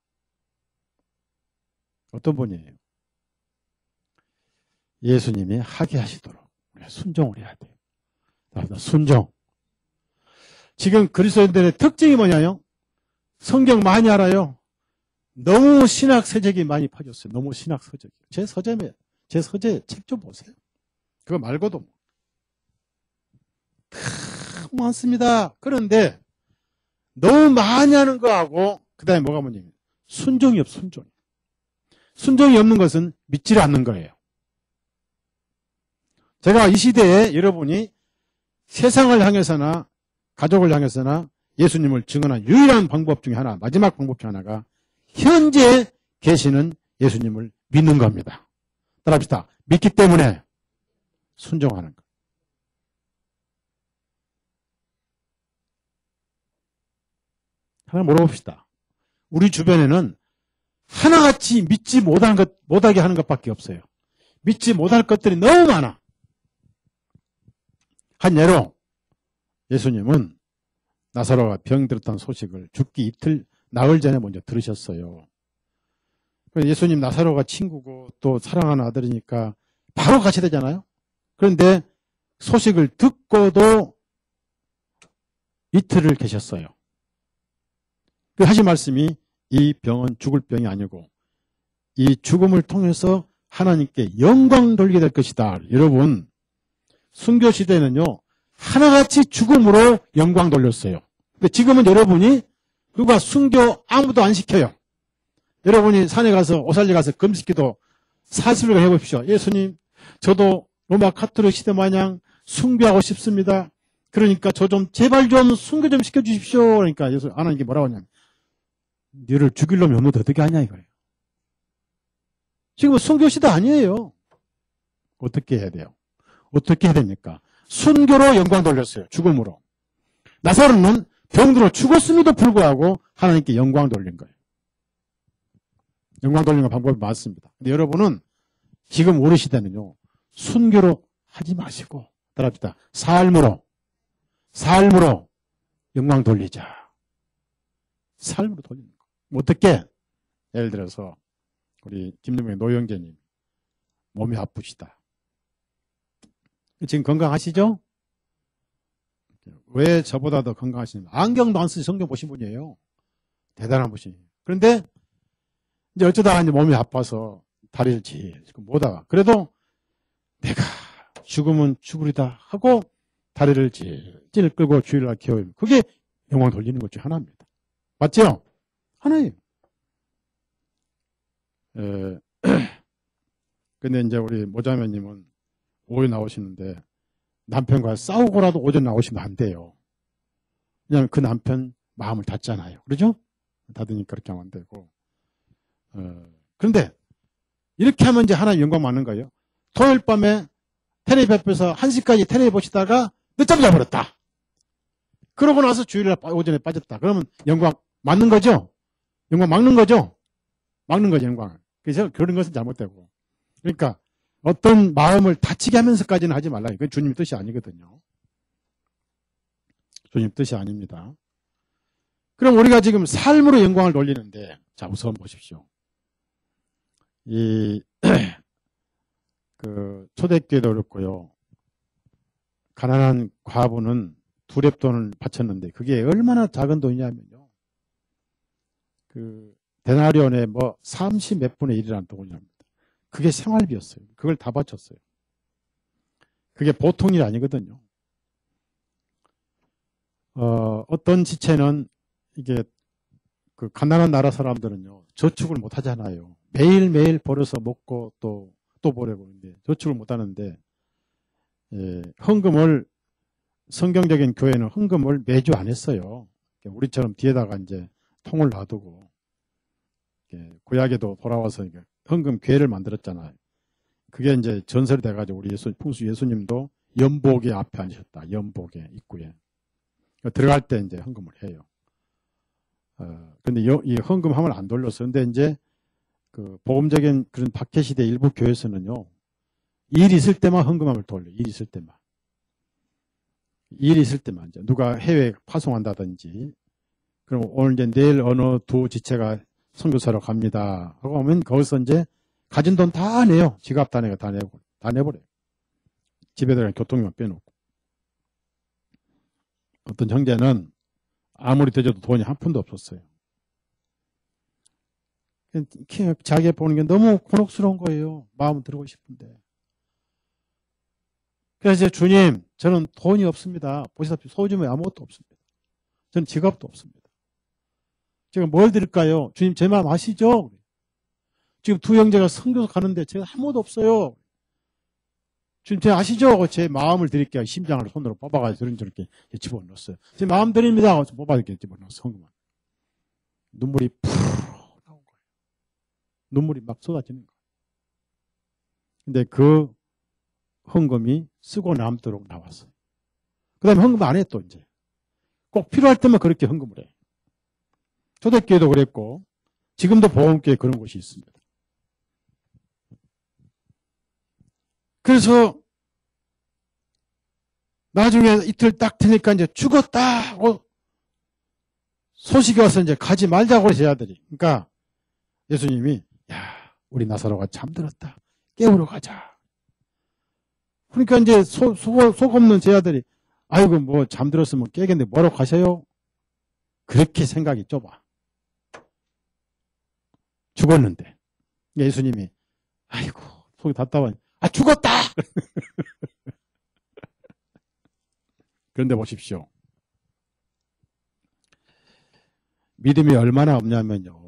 어떤 분이에요? 예수님이 하게 하시도록 순종을 해야 돼요. 순종. 지금 그리스도인들의 특징이 뭐냐요? 성경 많이 알아요. 너무 신학 서적이 많이 퍼졌어요. 너무 신학 서적이. 제 서재 책 좀 보세요. 그거 말고도 다 많습니다. 그런데 너무 많이 하는 거하고 그 다음에 뭐가 뭐냐면 순종이 없어. 순종이 없는 것은 믿지를 않는 거예요. 제가 이 시대에 여러분이 세상을 향해서나 가족을 향해서나 예수님을 증언한 유일한 방법 중에 하나, 마지막 방법 중에 하나가 현재 계시는 예수님을 믿는 겁니다. 따라합시다. 믿기 때문에 순종하는 것. 하나 물어봅시다. 우리 주변에는 하나같이 믿지 못하게 하는 것밖에 없어요. 믿지 못할 것들이 너무 많아. 한 예로 예수님은 나사로가 병들었다는 소식을 죽기 이틀 나흘 전에 먼저 들으셨어요. 예수님 나사로가 친구고 또 사랑하는 아들이니까 바로 같이 되잖아요. 그런데 소식을 듣고도 이틀을 계셨어요. 그 하신 말씀이 이 병은 죽을 병이 아니고 이 죽음을 통해서 하나님께 영광 돌리게 될 것이다. 여러분, 순교 시대는요, 하나같이 죽음으로 영광 돌렸어요. 근데 지금은 여러분이 누가 순교 아무도 안 시켜요. 여러분이 산에 가서 오살리 가서 금식기도 40일간 해보십시오. 예수님, 저도 로마 카톨릭 시대 마냥 숭배하고 싶습니다. 그러니까 저 좀 제발 좀 순교 좀 시켜주십시오. 그러니까 예수 하나님께 뭐라고 하냐면 너를 죽일 놈이 없는데 어떻게 하냐 이거예요. 지금은 순교 시대 아니에요. 어떻게 해야 돼요? 어떻게 해야 됩니까? 순교로 영광 돌렸어요. 죽음으로. 나사로는 병들어 죽었음에도 불구하고 하나님께 영광 돌린 거예요. 영광 돌리는 방법이 맞습니다. 근데 여러분은 지금 우리 시대는요, 순교로 하지 마시고, 따라합시다. 삶으로 영광 돌리자. 삶으로 돌리는 거. 어떻게? 예를 들어서, 우리 김동명 노영재님, 몸이 아프시다. 지금 건강하시죠? 왜 저보다 더 건강하시냐? 안경도 안 쓰시 성경 보신 분이에요. 대단한 분이에요. 그런데 이제 어쩌다가 이제 몸이 아파서 다리를 지금 못하가. 그래도 내가 죽으면 죽으리다 하고 다리를 찔 끌고 주일날 기어요. 그게 영광 돌리는 것 중 하나입니다. 맞죠? 하나예요. 근데 이제 우리 모자매님은 오후에 나오시는데 남편과 싸우고라도 오전 나오시면 안 돼요. 왜냐하면 그 남편 마음을 닫잖아요. 그러죠? 닫으니까 그렇게 하면 안 되고. 그런데 이렇게 하면 이제 하나님 영광 많은 거예요. 토요일 밤에 텔레비 앞에서 1시까지 텔레비 보시다가 늦잠 자버렸다. 그러고 나서 주일날 오전에 빠졌다. 그러면 영광 맞는 거죠? 영광 막는 거죠? 막는 거죠, 영광을. 그래서 그런 것은 잘못되고. 그러니까 어떤 마음을 다치게 하면서까지는 하지 말라. 이건 주님 뜻이 아니거든요. 주님 뜻이 아닙니다. 그럼 우리가 지금 삶으로 영광을 돌리는데, 자, 우선 보십시오. 초대교회도 그렇고요. 가난한 과부는 두렙돈을 바쳤는데, 그게 얼마나 작은 돈이냐면요. 데나리온의 30 몇 분의 1이라는 돈이랍니다. 그게 생활비였어요. 그걸 다 바쳤어요. 그게 보통 일 아니거든요. 어떤 지체는 이게 가난한 나라 사람들은요, 저축을 못 하잖아요. 매일매일 벌어서 먹고 또 보려고 하는데, 저축을 못 하는데, 헌금을, 성경적인 교회는 헌금을 매주 안 했어요. 우리처럼 뒤에다가 이제 통을 놔두고, 구약에도 돌아와서 헌금 교회를 만들었잖아요. 그게 이제 전설이 돼가지고 우리 풍수 예수님도 연복의 앞에 앉으셨다. 연복의 입구에. 들어갈 때 이제 헌금을 해요. 근데 이 헌금함을 안 돌렸어. 근데 이제 복음적인 그런 박해시대 일부 교회에서는요, 일 있을 때만 헌금함을 돌려. 일 있을 때만. 일 있을 때만. 이제 누가 해외 파송한다든지, 그럼 오늘 이제 내일 어느 두 지체가 선교사로 갑니다 하고 하면 거기서 이제 가진 돈 다 내요. 지갑 다 내버려요. 집에 들어간 교통비만 빼놓고. 어떤 형제는 아무리 되져도 돈이 한 푼도 없었어요. 자기 보는 게 너무 곤혹스러운 거예요. 마음은 들고 싶은데. 그래서 이제 주님, 저는 돈이 없습니다. 보시다시피 소주에 아무것도 없습니다. 저는 지갑도 없습니다. 제가 뭘 드릴까요? 주님, 제 마음 아시죠? 지금 두 형제가 선교소 가는데 제가 아무것도 없어요. 주님, 제가 아시죠? 제 마음을 드릴게요. 심장을 손으로 뽑아가지고 저렇게 집어넣었어요. 제 마음 드립니다. 뽑아서 집어넣었어요. 눈물이 푸르 나온 거예요. 눈물이 막 쏟아지는 거예요. 근데 그 헌금이 쓰고 남도록 나왔어요. 그 다음에 헌금 안 해, 또 이제. 꼭 필요할 때만 그렇게 헌금을 해. 초대교회도 그랬고, 지금도 보험교회 그런 곳이 있습니다. 그래서, 나중에 이틀 딱 되니까 이제 죽었다 하고, 소식이 와서 이제 가지 말자고 그래, 제자들이. 그러니까, 예수님이, 우리 나사로가 잠들었다. 깨우러 가자. 그러니까 이제 속 없는 제자들이, 아이고, 잠들었으면 깨겠는데 뭐라고 가셔요? 그렇게 생각이 좁아. 죽었는데. 예수님이, 아이고, 속이 답답하니, 죽었다! 그런데 보십시오. 믿음이 얼마나 없냐면요.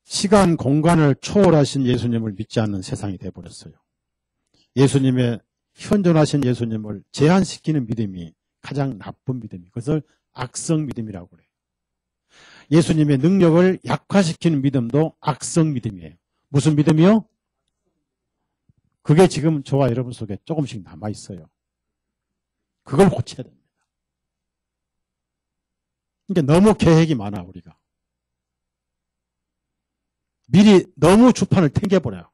시간, 공간을 초월하신 예수님을 믿지 않는 세상이 돼버렸어요. 예수님의 현존하신 예수님을 제한시키는 믿음이 가장 나쁜 믿음이에요. 그것을 악성 믿음이라고 그래요. 예수님의 능력을 약화시키는 믿음도 악성 믿음이에요. 무슨 믿음이요? 그게 지금 저와 여러분 속에 조금씩 남아있어요. 그걸 고쳐야 됩니다. 그러니까 너무 계획이 많아, 우리가. 미리 너무 주판을 탱겨버려요.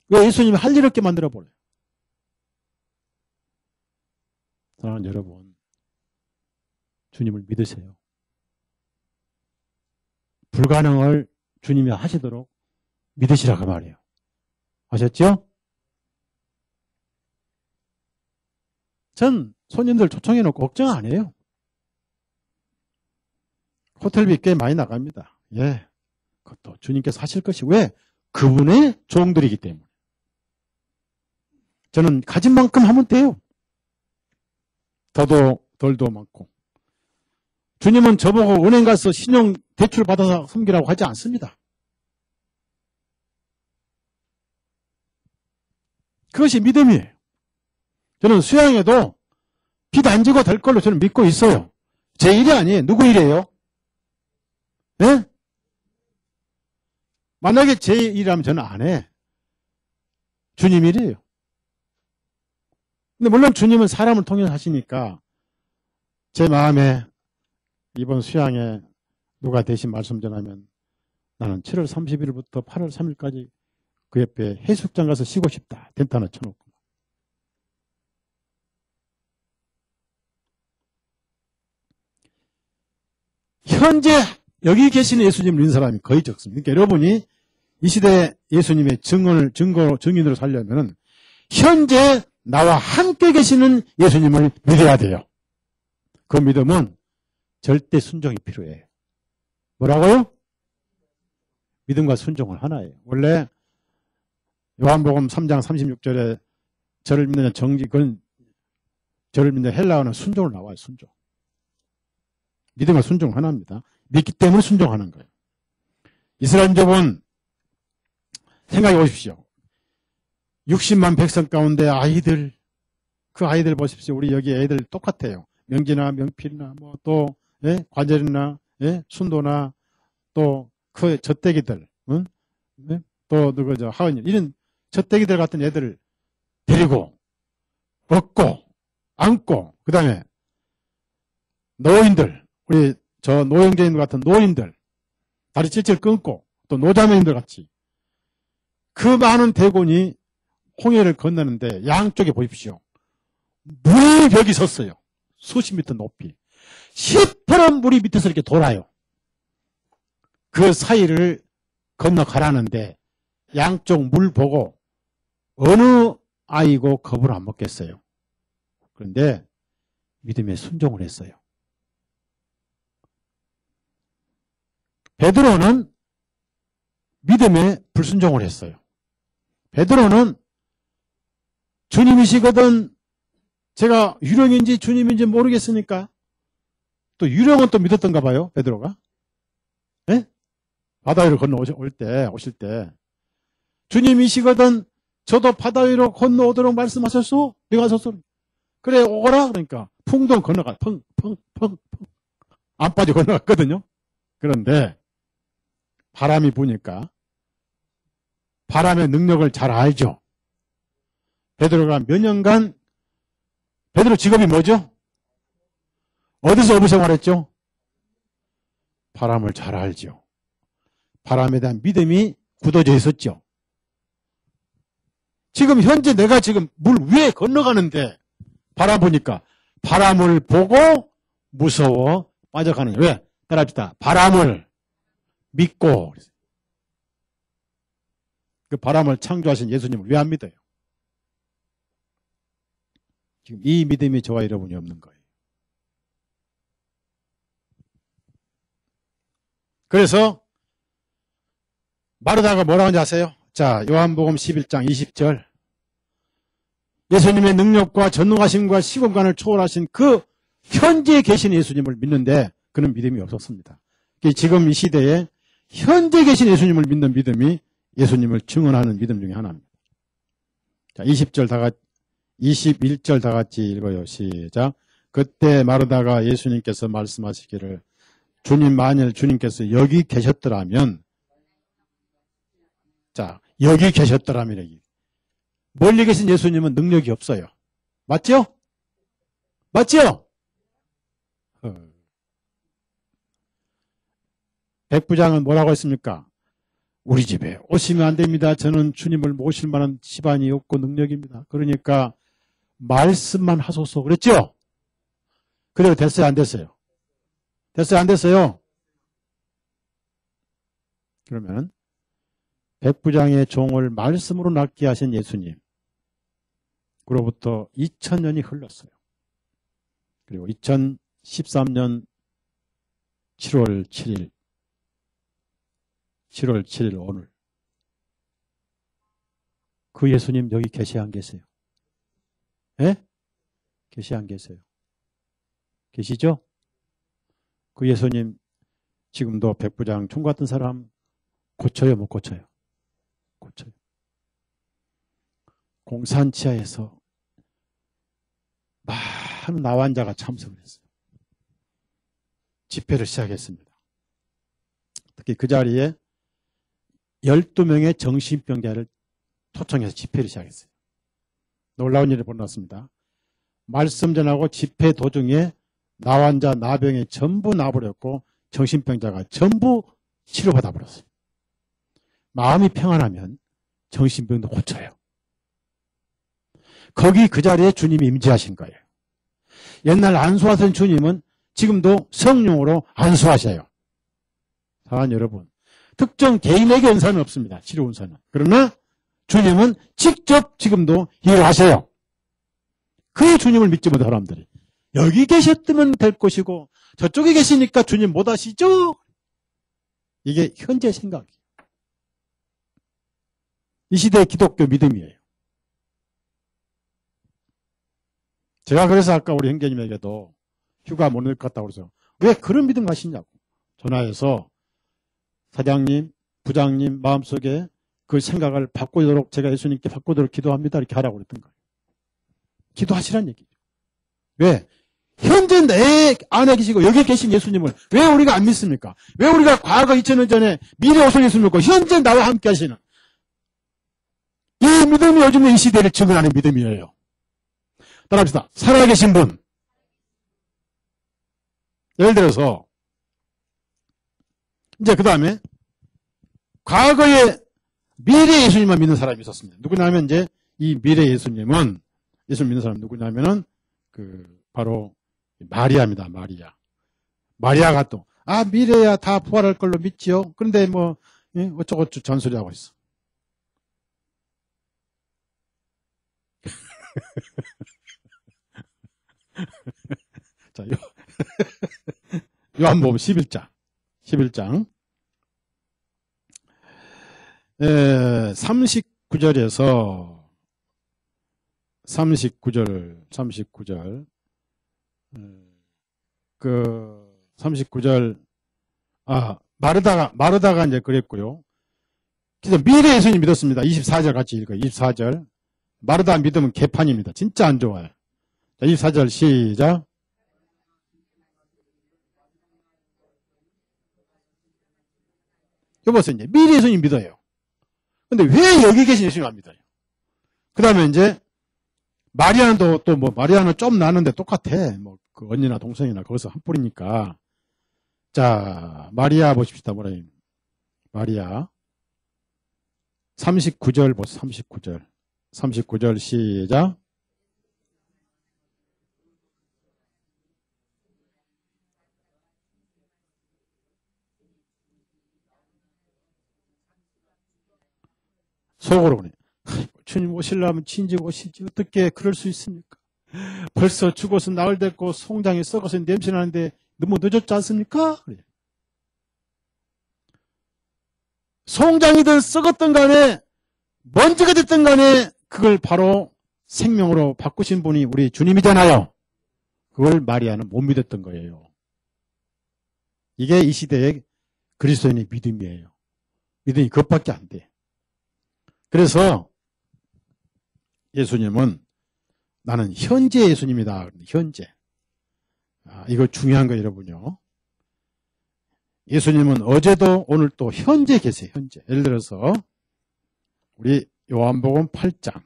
왜 예수님이 할 일 없게 만들어버려요? 사랑하는 여러분, 주님을 믿으세요. 불가능을 주님이 하시도록 믿으시라고 말이에요. 아셨죠? 전 손님들 초청해놓고 걱정 안 해요. 호텔비 꽤 많이 나갑니다. 예. 그것도 주님께서 하실 것이 왜? 그분의 종들이기 때문에. 저는 가진 만큼 하면 돼요. 더도 덜도 많고. 주님은 저보고 은행 가서 신용 대출 받아서 섬기라고 하지 않습니다. 그것이 믿음이에요. 저는 수양에도 빚 안 지고 될 걸로 저는 믿고 있어요. 제 일이 아니에요. 누구 일이에요? 예? 만약에 제 일이라면 저는 안 해. 주님 일이에요. 근데 물론 주님은 사람을 통해서 하시니까 제 마음에 이번 수양에 누가 대신 말씀 전하면 나는 7월 30일부터 8월 3일까지 그 옆에 해수욕장 가서 쉬고 싶다. 텐트 하나 쳐놓고. 현재 여기 계신 예수님을 믿는 사람이 거의 적습니다. 그러니까 여러분이 이 시대 예수님의 증인으로 살려면 현재 나와 함께 계시는 예수님을 믿어야 돼요. 그 믿음은 절대 순종이 필요해요. 뭐라고요? 믿음과 순종을 하나예요. 원래 요한복음 3장 36절에 저를 믿는 저를 믿는 헬라어는 순종을 나와요. 순종. 믿음과 순종 하나입니다. 믿기 때문에 순종하는 거예요. 이스라엘 민족은 생각해 보십시오. 60만 백성 가운데 아이들, 그 아이들 보십시오. 우리 여기 애들 똑같아요. 명기나 명필이나 뭐 또 관절이나 순도나 또 그 젖대기들, 응? 또 누구 하은이 이런 젖대기들 같은 애들을 데리고 업고 안고 그다음에 노인들 우리 저 노영재인 같은 노인들 다리 찔찔 끊고 또 노자매인들 같이 그 많은 대군이 홍해를 건너는데 양쪽에 보십시오. 물의 벽이 섰어요. 수십 미터 높이. 시퍼런 물이 밑에서 이렇게 돌아요. 그 사이를 건너가라는데 양쪽 물 보고 어느 아이고 겁을 안 먹겠어요. 그런데 믿음에 순종을 했어요. 베드로는 믿음에 불순종을 했어요. 베드로는 주님이시거든 제가 유령인지 주님인지 모르겠으니까 또 유령은 또 믿었던가 봐요. 베드로가. 예? 바다 위로 오실 때 주님이시거든 저도 바다 위로 건너오도록 말씀하셨소? 내가 하셨소? 그래 오거라 그러니까 풍덩 건너가 펑펑펑펑 안 빠져 건너갔거든요. 그런데 바람이 부니까 바람의 능력을 잘 알죠. 베드로가 몇 년간 베드로 직업이 뭐죠? 어디서 어부 생활했죠? 바람을 잘 알죠. 바람에 대한 믿음이 굳어져 있었죠. 지금 현재 내가 지금 물 위에 건너가는데 바람 보니까 바람을 보고 무서워 빠져가는 거예요. 왜? 따라합시다. 바람을 믿고 그 바람을 창조하신 예수님을 왜 안 믿어요? 지금 이 믿음이 저와 여러분이 없는 거예요. 그래서 마르다가 뭐라고 하는지 아세요? 자, 요한복음 11장 20절 예수님의 능력과 전능하심과 시공간을 초월하신 그 현재에 계신 예수님을 믿는데 그는 믿음이 없었습니다. 지금 이 시대에 현재 계신 예수님을 믿는 믿음이 예수님을 증언하는 믿음 중에 하나입니다. 자, 21절 다 같이 읽어요. 시작. 그때 마르다가 예수님께서 말씀하시기를 주님 만일 주님께서 여기 계셨더라면 자, 여기 계셨더라면 여기. 멀리 계신 예수님은 능력이 없어요. 맞죠? 맞죠? 백부장은 뭐라고 했습니까? 우리 집에 오시면 안 됩니다. 저는 주님을 모실 만한 시반이 없고 능력입니다. 그러니까 말씀만 하소서 그랬죠? 그래도 됐어요? 안 됐어요? 됐어요? 안 됐어요? 그러면 백부장의 종을 말씀으로 낫게 하신 예수님 그로부터 2000년이 흘렀어요. 그리고 2013년 7월 7일 오늘 그 예수님 여기 계시 안 계세요? 예? 계시 안 계세요? 계시죠? 그 예수님 지금도 백부장 총 같은 사람 고쳐요 못 고쳐요? 고쳐요. 공산 치하에서 막 한 나환자가 참석을 했어요. 집회를 시작했습니다. 특히 그 자리에 12명의 정신병자를 초청해서 집회를 시작했어요. 놀라운 일이 벌어졌습니다. 말씀 전하고 집회 도중에 나환자, 나병이 전부 나버렸고 정신병자가 전부 치료받아 버렸어요. 마음이 평안하면 정신병도 고쳐요. 거기 그 자리에 주님이 임재하신 거예요. 옛날 안수하던 주님은 지금도 성령으로 안수하셔요. 사랑하는 여러분, 특정 개인에게 은사는 없습니다. 치료 은사는. 그러나 주님은 직접 지금도 일하셔요. 그 주님을 믿지 못한 사람들이 여기 계셨으면 될 것이고 저쪽에 계시니까 주님 못 하시죠? 이게 현재 생각이에요. 이 시대의 기독교 믿음이에요. 제가 그래서 아까 우리 형제님에게도 휴가 못 낼 것 같다고 그래서 왜 그런 믿음 가시냐고 전화해서 사장님, 부장님 마음속에 그 생각을 바꾸도록 제가 예수님께 바꾸도록 기도합니다. 이렇게 하라고 그랬던 거예요. 기도하시란 얘기죠. 왜? 현재 내 안에 계시고 여기 계신 예수님을 왜 우리가 안 믿습니까? 왜 우리가 과거 2000년 전에 미래 오실 예수님 믿고 현재 나와 함께 하시는 이 믿음이 요즘 이 시대를 증언하는 믿음이에요. 따라합시다. 살아계신 분. 예를 들어서 이제 그 다음에 과거에 미래 예수님만 믿는 사람이 있었습니다. 누구냐면 이제 이 미래 예수님은 예수 믿는 사람 누구냐면은 바로 마리아입니다. 마리아가 또 미래야 다 부활할 걸로 믿지요. 그런데 뭐 어쩌고저쩌고 잔소리하고 있어. 자, 요한복음 11장 39절에서 39절 39절 마르다가 이제 그랬고요. 그래서 미래 예수님 믿었습니다. 24절 같이 읽어요. 24절. 마르다 믿으면 개판입니다. 진짜 안 좋아요. 자, 24절 시작. 여보세요. 이제 미래 예수님 믿어요. 근데 왜 여기 계신 예수님 안 믿어요? 그 다음에 이제 마리아는 또 마리아는 좀 나는데 똑같아. 뭐 그 언니나 동생이나 거기서 한 뿌리니까. 자, 마리아 보십시다. 뭐라 마리아 39절 보세요. 39절 시작. 속으로 그래. 주님 오시려면 진즉 오시지. 어떻게 그럴 수 있습니까? 벌써 죽어서 나흘 됐고 송장이 썩어서 냄새나는데 너무 늦었지 않습니까? 그래. 송장이든 썩었던 간에 먼지가 됐던 간에 그걸 바로 생명으로 바꾸신 분이 우리 주님이잖아요. 그걸 마리아는 못 믿었던 거예요. 이게 이 시대의 그리스도인의 믿음이에요. 믿음이 그것밖에 안 돼. 그래서 예수님은 나는 현재 예수님이다. 현재. 이거 중요한 거 여러분요. 예수님은 어제도 오늘 또 현재 계세요. 현재. 예를 들어서 우리 요한복음 8장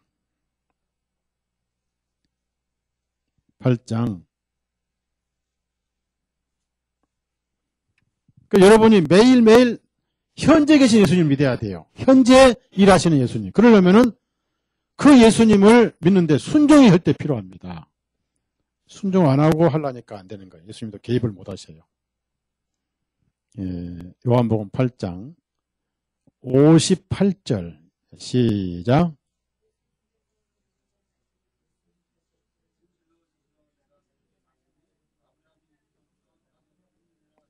여러분이 매일매일 현재 계신 예수님 믿어야 돼요. 현재 일하시는 예수님. 그러려면은 그 예수님을 믿는데 순종이 할 때 필요합니다. 순종 안 하고 하려니까 안 되는 거예요. 예수님도 개입을 못 하셔요. 요한복음 8장 58절 시작.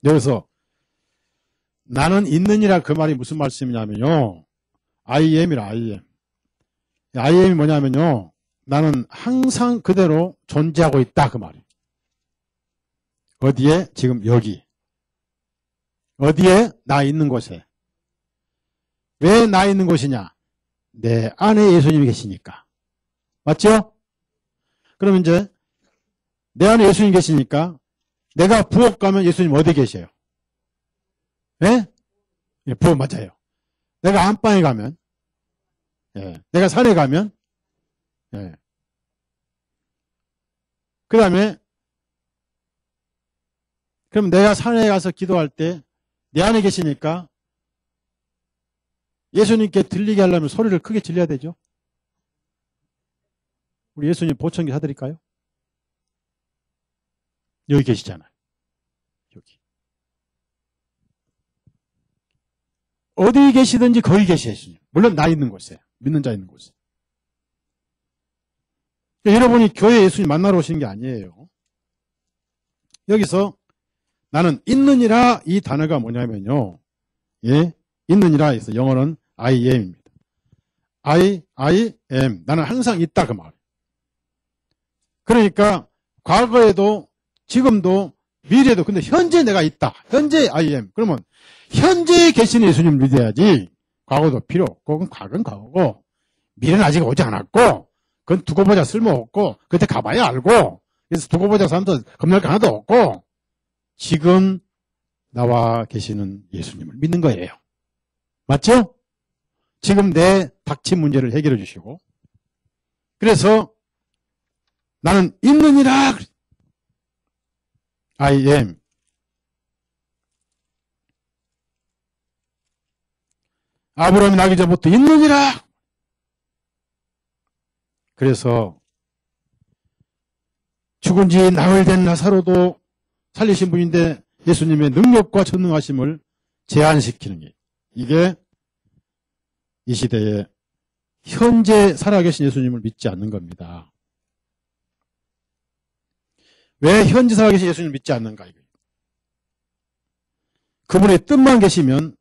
여기서 나는 있느니라 그 말이 무슨 말씀이냐면요. I am이라 I am. I am이 뭐냐면요. 나는 항상 그대로 존재하고 있다 그 말이에요. 어디에? 지금 여기. 어디에? 나 있는 곳에. 왜 나 있는 곳이냐? 내 안에 예수님이 계시니까. 맞죠? 그럼 이제 내 안에 예수님 계시니까 내가 부엌 가면 예수님 어디 계셔요? 예? 예, 부엌 맞아요. 내가 안방에 가면, 예. 내가 산에 가면, 예. 그 다음에, 그럼 내가 산에 가서 기도할 때 내 안에 계시니까 예수님께 들리게 하려면 소리를 크게 질러야 되죠. 우리 예수님 보청기 사드릴까요? 여기 계시잖아요. 여기. 어디 계시든지 거기 계셔요. 물론 나 있는 곳에, 믿는 자 있는 곳에. 여러분이 교회 예수님 만나러 오시는 게 아니에요. 여기서 나는 있느니라 이 단어가 뭐냐면요. 예, 있느니라 해서 영어는 I am입니다. I am. 나는 항상 있다 그 말. 그러니까 과거에도 지금도 미래도 근데 현재 내가 있다. 현재 I am. 그러면 현재에 계신 예수님 믿어야지. 과거도 필요 없고 그건 과거는 과거고 미래는 아직 오지 않았고 그건 두고 보자 쓸모없고 그때 가봐야 알고 그래서 두고 보자 사람도 겁날 거 하나도 없고 지금 나와 계시는 예수님을 믿는 거예요. 맞죠? 지금 내 닥친 문제를 해결해 주시고 그래서 나는 있느니라 I am 아브라함이 나기 전부터 있느니라. 그래서 죽은 지 나흘 된 나사로도 살리신 분인데 예수님의 능력과 전능하심을 제한시키는 게 이게 이 시대에 현재 살아계신 예수님을 믿지 않는 겁니다. 왜 현재 살아계신 예수님을 믿지 않는가 이거예요. 그분의 뜻만 계시면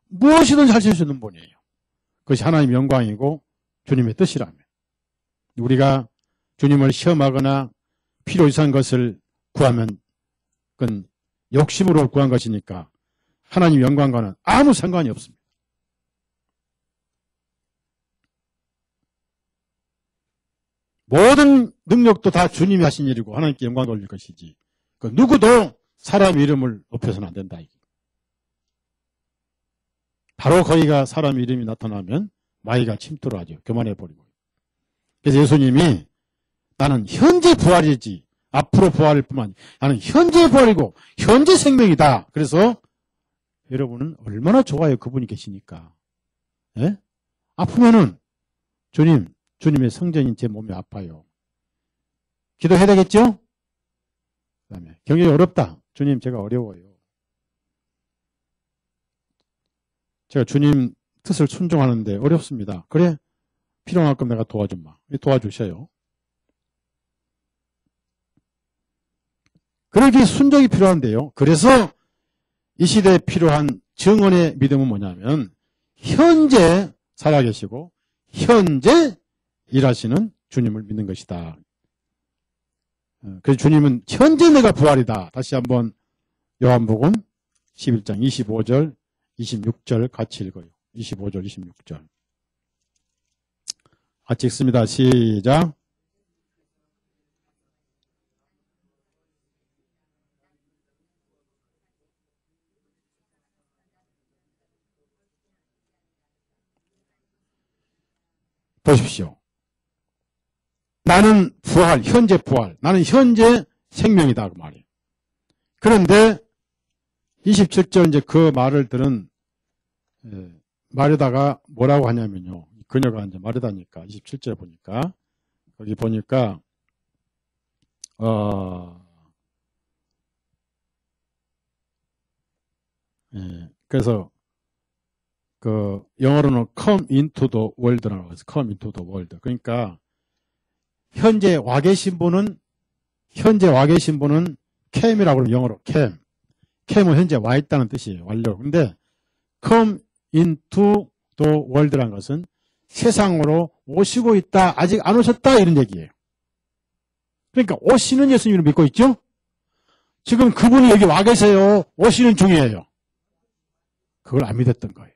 무엇이든지 하실 수 있는 분이에요. 그것이 하나님의 영광이고 주님의 뜻이라면 우리가 주님을 시험하거나 필요 이상한 것을 구하면 그건 욕심으로 구한 것이니까 하나님의 영광과는 아무 상관이 없습니다. 모든 능력도 다 주님이 하신 일이고 하나님께 영광 돌릴 것이지 그 누구도 사람 이름을 높여서는 안 된다. 바로 거기가 사람 이름이 나타나면 마귀가 침투를 하죠. 교만해버리고. 그래서 예수님이 나는 현재 부활이지 앞으로 부활일 뿐만 아니라 나는 현재 부활이고 현재 생명이다. 그래서 여러분은 얼마나 좋아요. 그분이 계시니까. 예? 아프면은 주님의 성전인 제 몸이 아파요. 기도해야 되겠죠? 그 다음에 경영이 어렵다. 주님 제가 어려워요. 제가 주님 뜻을 순종하는데 어렵습니다. 그래? 필요한 만큼 내가 도와준마. 도와주셔요. 그러기에 순종이 필요한데요. 그래서 이 시대에 필요한 증언의 믿음은 뭐냐면 현재 살아계시고 현재 일하시는 주님을 믿는 것이다. 그래서 주님은 현재 내가 부활이다. 다시 한번 요한복음 11장 25절 26절 같이 읽어요. 25절 26절 같이 읽습니다. 시작. 보십시오. 나는 부활, 현재 부활. 나는 현재 생명이다. 그 말이에요. 그런데 27절 이제 그 말을 들은 마르다가 뭐라고 하냐면요. 그녀가 이제 마르다니까 27절 보니까 거기 보니까 그래서 그 영어로는 come into the world라고 해서 come into the world. 그러니까 현재 와 계신 분은 came이라고 그러면 영어로 cam은 현재 와 있다는 뜻이에요. 완료. 근데 come into the world라는 것은 세상으로 오시고 있다. 아직 안 오셨다. 이런 얘기예요. 그러니까 오시는 예수님을 믿고 있죠? 지금 그분이 여기 와 계세요. 오시는 중이에요. 그걸 안 믿었던 거예요.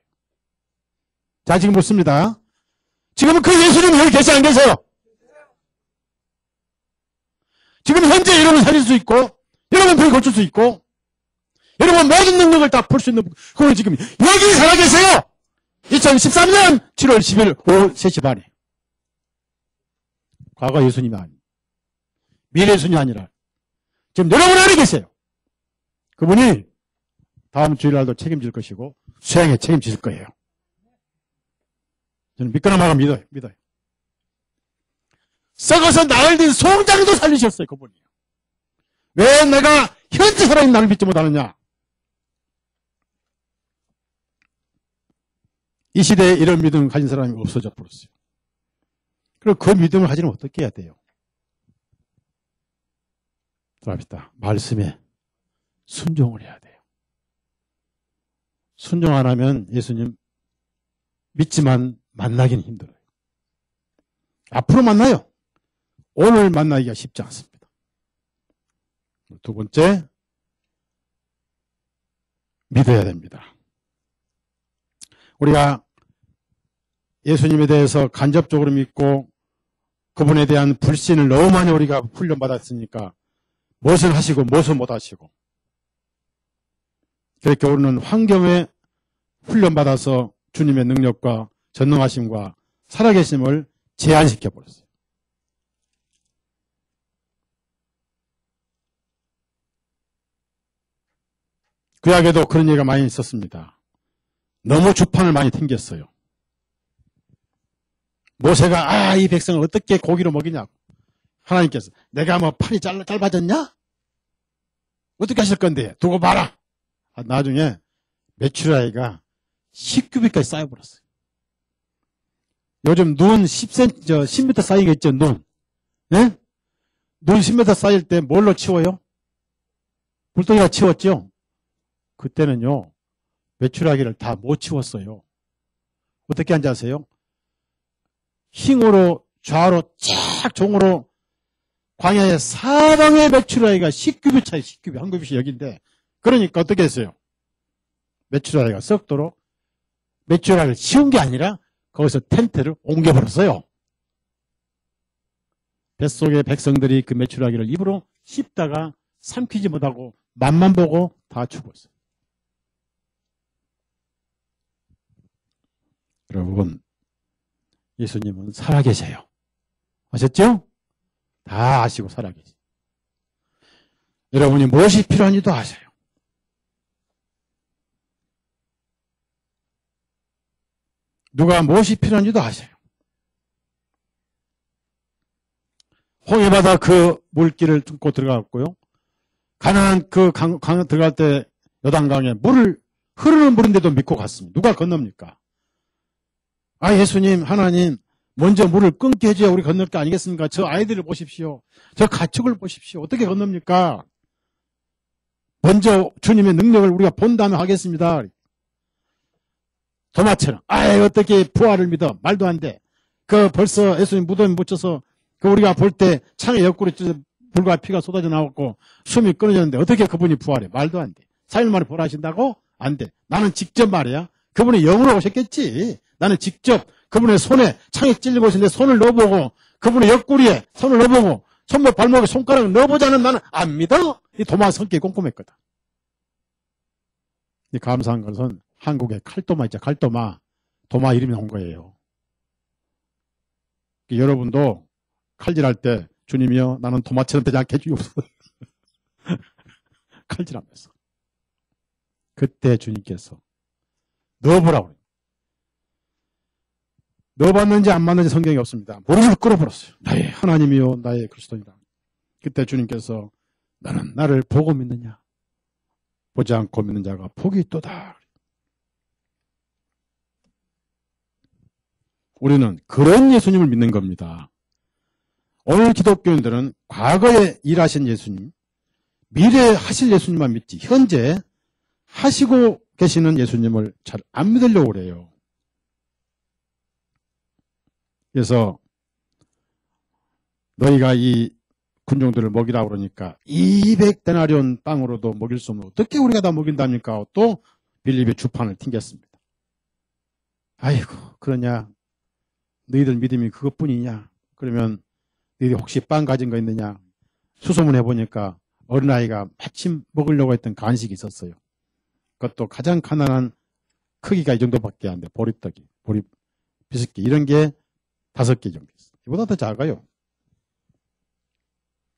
자, 지금 묻습니다. 지금은 그 예수님이 여기 계세요, 안 계세요? 지금 현재 여러분 살릴 수 있고, 여러분 병에 고칠 수 있고, 여러분 모든 능력을 다 풀 수 있는 그분이 지금 여기 살아계세요. 2013년 7월 10일 오후 3시 반에. 과거 예수님이 아니, 미래 예수님이 아니라 지금 여러분 안에 계세요. 그분이 다음 주일날도 책임질 것이고 수양에 책임질 거예요. 저는 믿거나 말아 믿어요. 썩어서 나을 든 송장도 살리셨어요. 그분이. 왜 내가 현재 살아있는 나를 믿지 못하느냐? 이 시대에 이런 믿음을 가진 사람이 없어져 버렸어요. 그리고 그 믿음을 가지려면 어떻게 해야 돼요? 들어갑시다. 말씀에 순종을 해야 돼요. 순종 안 하면 예수님 믿지만 만나기는 힘들어요. 앞으로 만나요. 오늘 만나기가 쉽지 않습니다. 두 번째, 믿어야 됩니다. 우리가 예수님에 대해서 간접적으로 믿고 그분에 대한 불신을 너무 많이 우리가 훈련받았으니까 무엇을 하시고 무엇을 못 하시고 그렇게 우리는 환경에 훈련받아서 주님의 능력과 전능하심과 살아계심을 제한시켜 버렸어요. 구약에도 그런 얘기가 많이 있었습니다. 너무 주판을 많이 튕겼어요. 모세가 이 백성을 어떻게 고기로 먹이냐고. 하나님께서 내가 뭐 팔이 짧아졌냐? 어떻게 하실 건데? 두고 봐라. 나중에 메추라기가 10규빗까지 쌓여버렸어요. 요즘 눈 10cm, 10m 쌓이겠죠, 눈. 네? 눈 10m 쌓일 때 뭘로 치워요? 불덩이가 치웠죠? 그때는요, 메추라기를 다 못 치웠어요. 어떻게 한지 아세요? 흰으로 좌로 쫙 종으로 광야에 사방에 메추라기가 10규빗 차이, 10규빗, 한 규빗이 여기인데, 그러니까 어떻게 했어요? 메추라기가 썩도록 메추라기를 치운 게 아니라 거기서 텐트를 옮겨버렸어요. 뱃속의 백성들이 그 메추라기를 입으로 씹다가 삼키지 못하고 맛만 보고 다 죽었어요. 여러분, 예수님은 살아계세요. 아셨죠? 다 아시고 살아계세요. 여러분이 무엇이 필요한지도 아세요. 누가 무엇이 필요한지도 아세요. 홍해바다 그 물길을 뚫고 들어갔고요. 가나안 그 강 들어갈 때 요단강에 흐르는 물인데도 믿고 갔습니다. 누가 건넙니까? 예수님, 하나님, 먼저 물을 끊게 해줘야 우리 건널 게 아니겠습니까? 저 아이들을 보십시오. 저 가축을 보십시오. 어떻게 건넙니까? 먼저 주님의 능력을 우리가 본 다음에 하겠습니다. 도마처럼. 어떻게 부활을 믿어? 말도 안 돼. 벌써 예수님 무덤에 묻혀서 우리가 볼 때 창에 옆구리 찢어 불과 피가 쏟아져 나왔고 숨이 끊어졌는데 어떻게 그분이 부활해? 말도 안 돼. 3일 만에 부활하신다고? 안 돼. 나는 직접 말이야. 그분이 영으로 오셨겠지. 나는 직접 그분의 손에 창에 찔리고 있는데 손을 넣어보고 그분의 옆구리에 손을 넣어보고 손목 발목에 손가락을 넣어보자는 나는 안 믿어? 이 도마 성격이 꼼꼼했거든. 감사한 것은 한국에 칼도마 있죠. 칼도마. 도마 이름이 나온 거예요. 여러분도 칼질할 때 주님이여 나는 도마처럼 되지 않게 해주옵소서. 칼질하면서. 그때 주님께서 넣어보라고 그래요. 넣어봤는지 안 맞는지 성경이 없습니다. 모르고 끌어버렸어요. 나의 하나님이요 나의 그리스도이다. 그때 주님께서 너는 나를 보고 믿느냐? 보지 않고 믿는 자가 복이 있도다. 우리는 그런 예수님을 믿는 겁니다. 오늘 기독교인들은 과거에 일하신 예수님, 미래에 하실 예수님만 믿지 현재 하시고 계시는 예수님을 잘 안 믿으려고 그래요. 그래서 너희가 이 군종들을 먹이라고 그러니까 200데나리온 빵으로도 먹일 수 없는 어떻게 우리가 다 먹인답니까? 또 빌립의 주판을 튕겼습니다. 아이고 그러냐? 너희들 믿음이 그것뿐이냐? 그러면 너희들이 혹시 빵 가진 거 있느냐? 수소문 해보니까 어린아이가 마침 먹으려고 했던 간식이 있었어요. 그것도 가장 가난한 크기가 이 정도밖에 안 돼. 보리떡이, 보리 비스킷 이런 게 5개 정도 있어요. 이보다 더 작아요.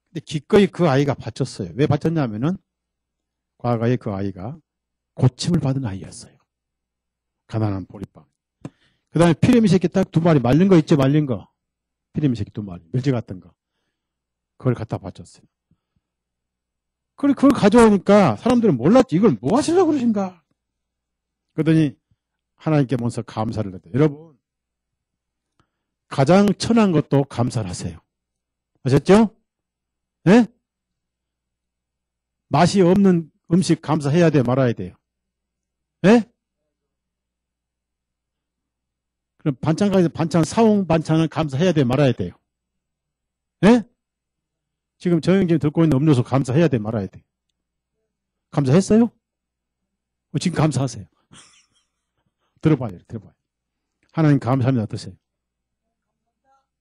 근데 기꺼이 그 아이가 바쳤어요. 왜 바쳤냐면은 과거에 그 아이가 고침을 받은 아이였어요. 가난한 보리빵. 그 다음에 피레미 새끼 딱 2마리 말린 거 있죠, 말린 거. 피레미 새끼 2마리, 멸치 같은 거. 그걸 갖다 바쳤어요. 그걸 가져오니까 사람들은 몰랐지. 이걸 뭐 하시려고 그러신가? 그러더니 하나님께 먼저 감사를 했대요. 여러분, 가장 천한 것도 감사를 하세요. 아셨죠? 네? 맛이 없는 음식 감사해야 돼, 말아야 돼요. 네? 그럼 반찬 가게에서 반찬, 사온 반찬은 감사해야 돼, 말아야 돼요. 네? 지금 저형님 듣고 있는 음료수 감사해야 돼, 말아야 돼. 감사했어요? 지금 감사하세요. 들어봐요, 들어봐요. 하나님 감사합니다, 어떠세요?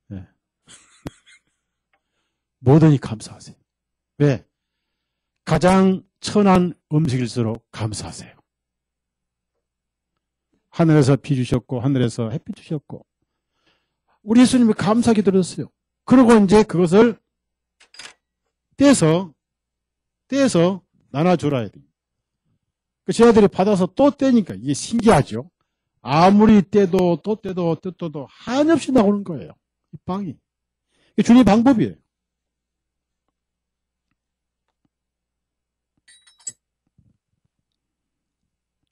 네. 뭐든지 감사하세요. 왜? 가장 천한 음식일수록 감사하세요. 하늘에서 비 주셨고 하늘에서 햇빛 주셨고 우리 예수님이 감사하게 들었어요. 그리고 이제 그것을 떼서 나눠주라 해야 돼요. 그 제자들이 받아서 또 떼니까 이게 신기하죠. 아무리 떼도 또 떼도 한없이 나오는 거예요. 이 빵이. 이게 주님의 방법이에요.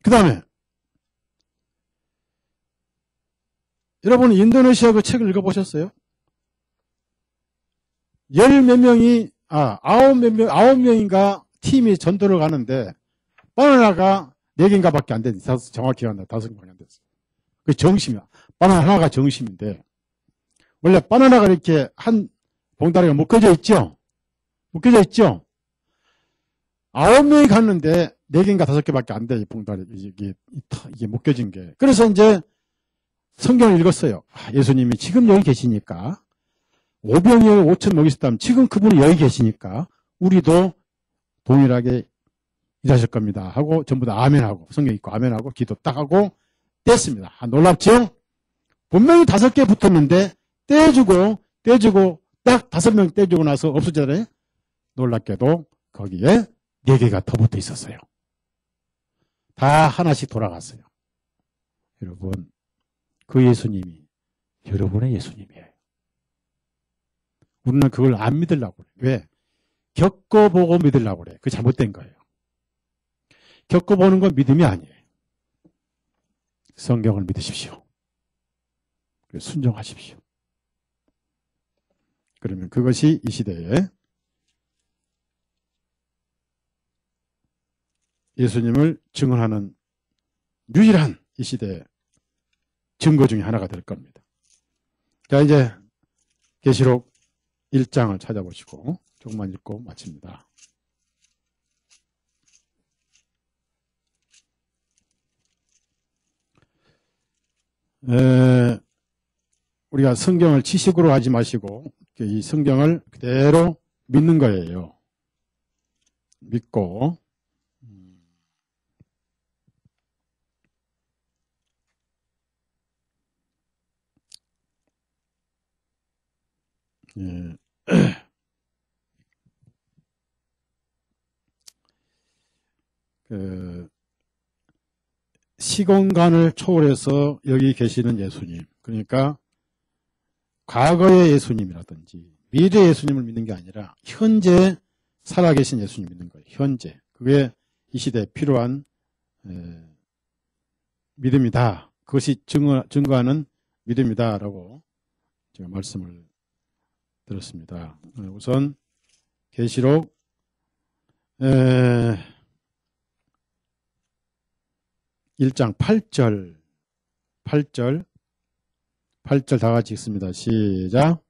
그 다음에 여러분 인도네시아 그 책을 읽어보셨어요? 9몇 명인가 팀이 전도를 가는데 바나나가 4개인가 밖에 안 됐어요. 정확히 안 돼. 5개밖에 안 됐어요. 그 정심이야. 바나나 하나가 정심인데 원래 바나나가 이렇게 한 봉다리가 묶여져 있죠? 묶여져 있죠? 9명이 갔는데 4개인가 5개밖에 안 돼. 이 봉다리 이게 묶여진 게. 그래서 이제 성경을 읽었어요. 예수님이 지금 여기 계시니까 5병에 5천 먹이셨다면 지금 그분이 여기 계시니까 우리도 동일하게 일하실 겁니다 하고 전부 다 아멘하고 성경 읽고 아멘하고 기도 딱 하고 뗐습니다. 놀랍죠? 분명히 5개 붙었는데 떼주고 딱 5명 떼주고 나서 없어지잖아요. 놀랍게도 거기에 4개가 더 붙어 있었어요. 다 하나씩 돌아갔어요. 여러분, 그 예수님이 여러분의 예수님이에요. 우리는 그걸 안 믿으려고 그래요. 왜? 겪어보고 믿으려고 그래요. 그게 잘못된 거예요. 겪어보는 건 믿음이 아니에요. 성경을 믿으십시오. 순종하십시오. 그러면 그것이 이 시대에 예수님을 증언하는 유일한 이 시대의 증거 중에 하나가 될 겁니다. 자, 이제 계시록 1장을 찾아보시고 조금만 읽고 마칩니다. 우리가 성경을 지식으로 하지 마시고 이 성경을 그대로 믿는 거예요. 믿고 시공간을 초월해서 여기 계시는 예수님, 그러니까 과거의 예수님이라든지 미래의 예수님을 믿는 게 아니라 현재 살아계신 예수님 믿는 거예요. 현재. 그게 이 시대에 필요한 믿음이다. 그것이 증거하는 믿음이다라고 제가 말씀을 들었습니다. 우선 계시록 1장 8절 다 같이 읽습니다. 시작.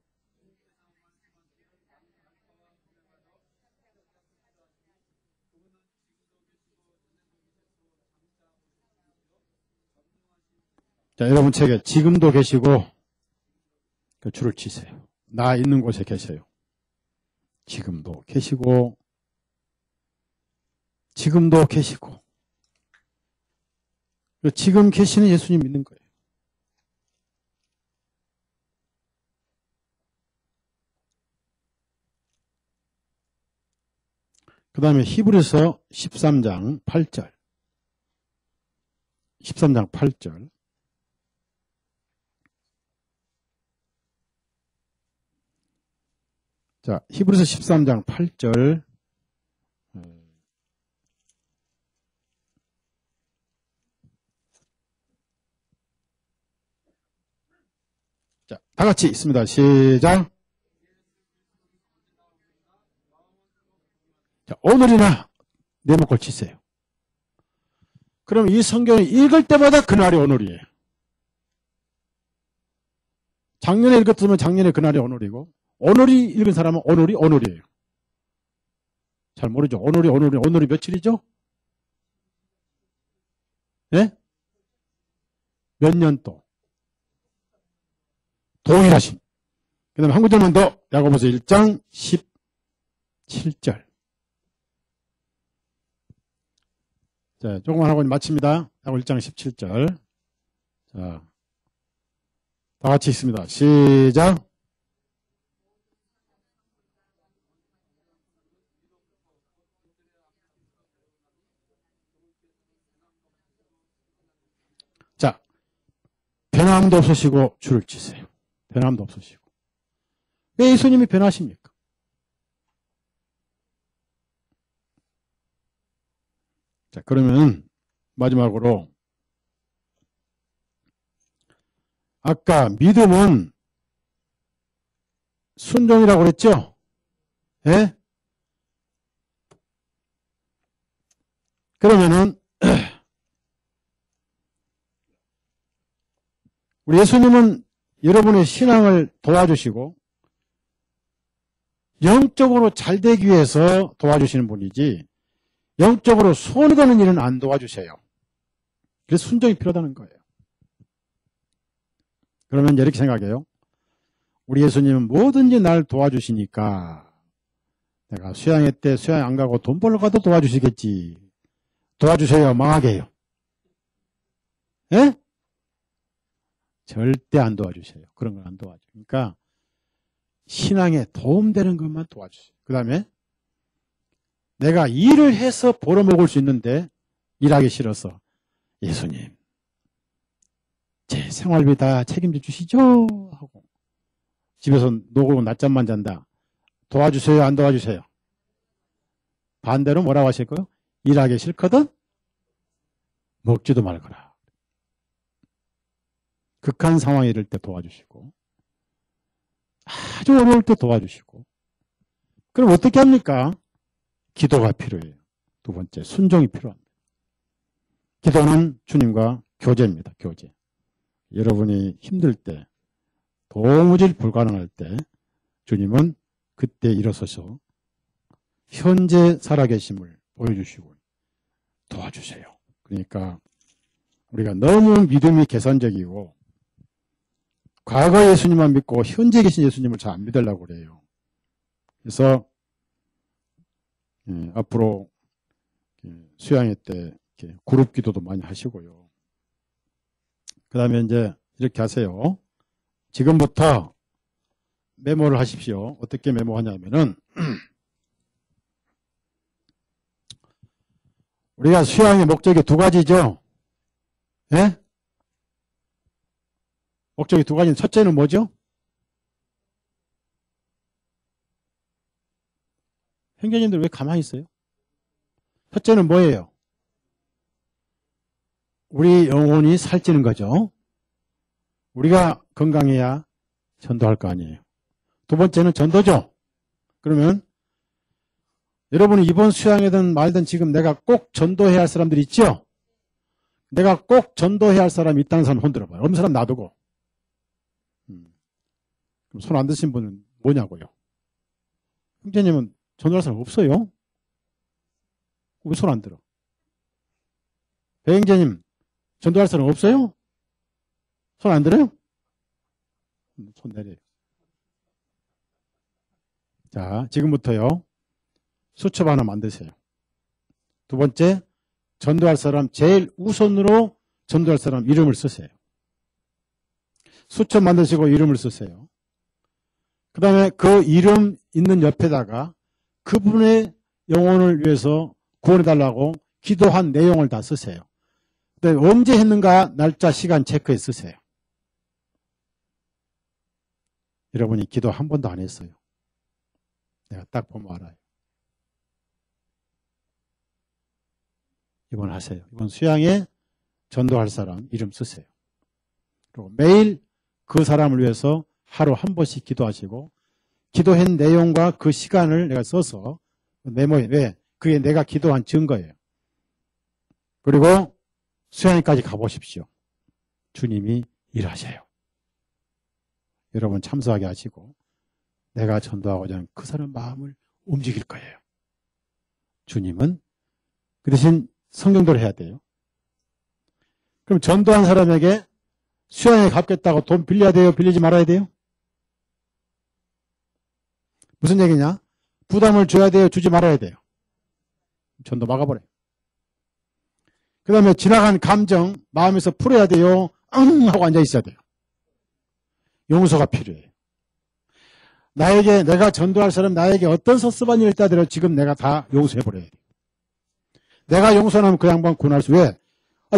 자, 여러분 책에 지금도 계시고 그 줄을 치세요. 나 있는 곳에 계세요. 지금도 계시고 지금도 계시고 지금 계시는 예수님 믿는 거예요. 그 다음에 히브리서 13장 8절 13장 8절 자, 히브리서 13장 8절 자, 다 같이 있습니다. 시작. 자, 오늘이나 내목을 치세요. 그럼 이 성경을 읽을 때마다 그날이 오늘이에요. 작년에 읽었으면 작년에 그날이 오늘이고 오늘이 읽은 사람은 오늘이 오늘이에요. 잘 모르죠. 오늘이 며칠이죠? 예? 몇 년도? 동일하심. 그 다음에 한 구절만 더. 야고보서 1장 17절. 자, 조금만 하고 마칩니다. 야고보 1장 17절. 자, 다 같이 있습니다. 시작. 자, 변함도 없으시고 줄을 치세요. 변함도 없으시고. 왜 예수님이 변하십니까? 자, 그러면 마지막으로 아까 믿음은 순종이라고 그랬죠? 예? 그러면은 우리 예수님은 여러분의 신앙을 도와주시고 영적으로 잘 되기 위해서 도와주시는 분이지 영적으로 손이 가는 일은 안 도와주세요. 그래서 순종이 필요하다는 거예요. 그러면 이렇게 생각해요. 우리 예수님은 뭐든지 날 도와주시니까 내가 수양회 때 수양 안 가고 돈 벌러 가도 도와주시겠지. 도와주세요. 망하게 해요. 예? 절대 안 도와주세요. 그런 건 안 도와줘요. 그러니까 신앙에 도움되는 것만 도와주세요. 그 다음에 내가 일을 해서 벌어먹을 수 있는데 일하기 싫어서 예수님 제 생활비 다 책임져 주시죠? 하고 집에서 노고 낮잠만 잔다. 도와주세요? 안 도와주세요? 반대로 뭐라고 하실 거예요? 일하기 싫거든? 먹지도 말거라. 극한 상황이 이럴 때 도와주시고 아주 어려울 때 도와주시고 그럼 어떻게 합니까? 기도가 필요해요. 두 번째, 순종이 필요합니다. 기도는 주님과 교제입니다. 교제. 여러분이 힘들 때, 도무지 불가능할 때 주님은 그때 일어서서 현재 살아계심을 보여주시고 도와주세요. 그러니까 우리가 너무 믿음이 계산적이고 과거 예수님만 믿고 현재 계신 예수님을 잘 안 믿으려고 그래요. 그래서 앞으로 수양회 때 그룹 기도도 많이 하시고요. 그 다음에 이제 이렇게 하세요. 지금부터 메모를 하십시오. 어떻게 메모하냐면은 우리가 수양의 목적이 두 가지죠. 예? 목적이 두 가지는 첫째는 뭐죠? 형제님들 왜 가만히 있어요? 첫째는 뭐예요? 우리 영혼이 살찌는 거죠. 우리가 건강해야 전도할 거 아니에요. 두 번째는 전도죠. 그러면 여러분이 이번 수양회든 말든 지금 내가 꼭 전도해야 할 사람들이 있죠? 내가 꼭 전도해야 할 사람이 있다는 사람 손 들어봐요. 없는 사람 놔두고. 손 안 드신 분은 뭐냐고요? 형제님은 전도할 사람 없어요? 왜 손 안 들어? 배행제님, 전도할 사람 없어요? 손 안 들어요? 손 내려요. 자, 지금부터요. 수첩 하나 만드세요. 두 번째, 전도할 사람 제일 우선으로 전도할 사람 이름을 쓰세요. 수첩 만드시고 이름을 쓰세요. 그 다음에 그 이름 있는 옆에다가 그분의 영혼을 위해서 구원해달라고 기도한 내용을 다 쓰세요. 그다음에 언제 했는가 날짜 시간 체크해 쓰세요. 여러분이 기도 한 번도 안 했어요. 내가 딱 보면 알아요. 이번 하세요. 이번 수양에 전도할 사람 이름 쓰세요. 그리고 매일 그 사람을 위해서 하루 한 번씩 기도하시고 기도한 내용과 그 시간을 내가 써서 메모해. 왜? 그게 내가 기도한 증거예요. 그리고 수양회까지 가보십시오. 주님이 일하셔요. 여러분 참석하게 하시고 내가 전도하고자 하는 그 사람 마음을 움직일 거예요. 주님은 그 대신 성경대로 해야 돼요. 그럼 전도한 사람에게 수양회 갚겠다고 돈 빌려야 돼요? 빌리지 말아야 돼요? 무슨 얘기냐? 부담을 줘야 돼요? 주지 말아야 돼요? 전도 막아버려요. 그 다음에 지나간 감정 마음에서 풀어야 돼요? 응 하고 앉아 있어야 돼요. 용서가 필요해요. 내가 전도할 사람 나에게 어떤 섭섭한 일을 따더라도 지금 내가 다 용서해버려야 돼요. 내가 용서하면 그 양반 구원할 수 왜?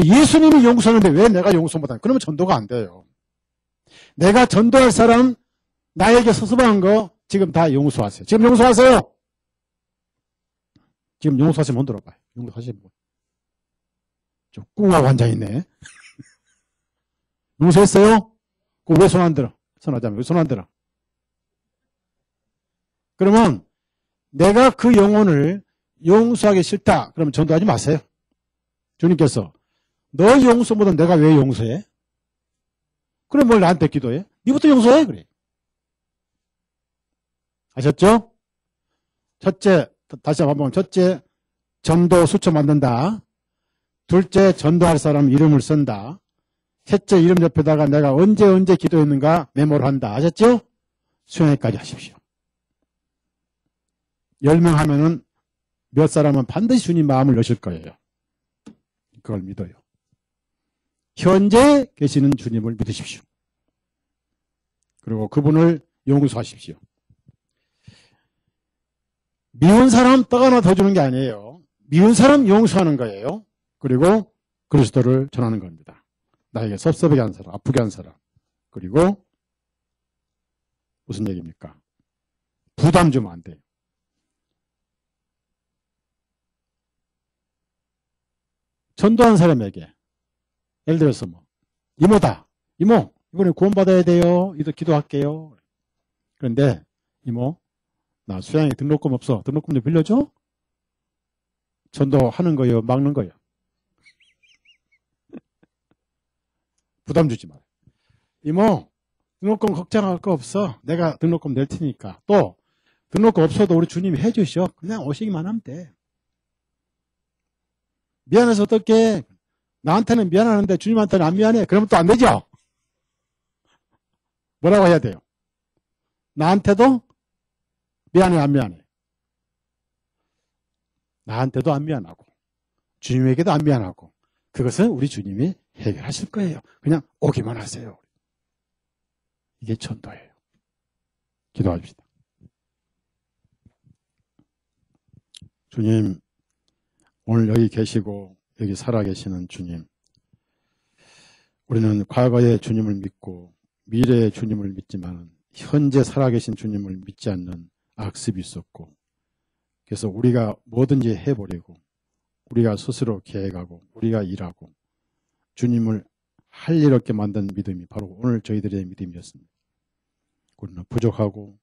예수님이 용서하는데 왜 내가 용서 못하냐? 그러면 전도가 안 돼요. 내가 전도할 사람 나에게 섭섭한 거 지금 다 용서하세요. 지금 용서하세요. 지금 용서하시면 못 들어봐요. 용서하시면 뭐. 좀 꿍하고 앉아있네. 용서했어요? 그거 왜 손 안 들어? 손하자면 왜 손 안 들어? 그러면 내가 그 영혼을 용서하기 싫다. 그러면 전도하지 마세요. 주님께서 너 용서 못하면 내가 왜 용서해? 그럼 뭘 나한테 기도해? 니부터 용서해 그래. 아셨죠? 첫째, 다시 한번 첫째, 전도 수첩 만든다. 둘째, 전도할 사람 이름을 쓴다. 셋째, 이름 옆에다가 내가 언제 기도했는가 메모를 한다. 아셨죠? 수양회까지 하십시오. 10명 하면은 몇 사람은 반드시 주님 마음을 여실 거예요. 그걸 믿어요. 현재 계시는 주님을 믿으십시오. 그리고 그분을 용서하십시오. 미운 사람 떡 하나 더 주는 게 아니에요. 미운 사람 용서하는 거예요. 그리고 그리스도를 전하는 겁니다. 나에게 섭섭하게 한 사람, 아프게 한 사람. 그리고 무슨 얘기입니까? 부담 주면 안 돼요. 전도한 사람에게 예를 들어서 뭐 이모다. 이모 이번에 구원받아야 돼요. 이도 기도할게요. 그런데 이모 나 수양에 등록금 없어. 등록금 좀 빌려줘? 전도하는 거요? 막는 거요? 부담 주지 마. 이모 등록금 걱정할 거 없어. 내가 등록금 낼 테니까. 또 등록금 없어도 우리 주님이 해주셔. 그냥 오시기만 하면 돼. 미안해서 어떡해. 나한테는 미안하는데 주님한테는 안 미안해. 그러면 또 안 되죠? 뭐라고 해야 돼요? 나한테도 미안해 안 미안해? 나한테도 안 미안하고 주님에게도 안 미안하고 그것은 우리 주님이 해결하실 거예요. 그냥 오기만 하세요. 이게 전도예요. 기도합시다. 주님 오늘 여기 계시고 여기 살아계시는 주님, 우리는 과거의 주님을 믿고 미래의 주님을 믿지만 현재 살아계신 주님을 믿지 않는 악습이 있었고, 그래서 우리가 뭐든지 해버리고 우리가 스스로 계획하고 우리가 일하고 주님을 할 일 없게 만든 믿음이 바로 오늘 저희들의 믿음이었습니다. 우리는 부족하고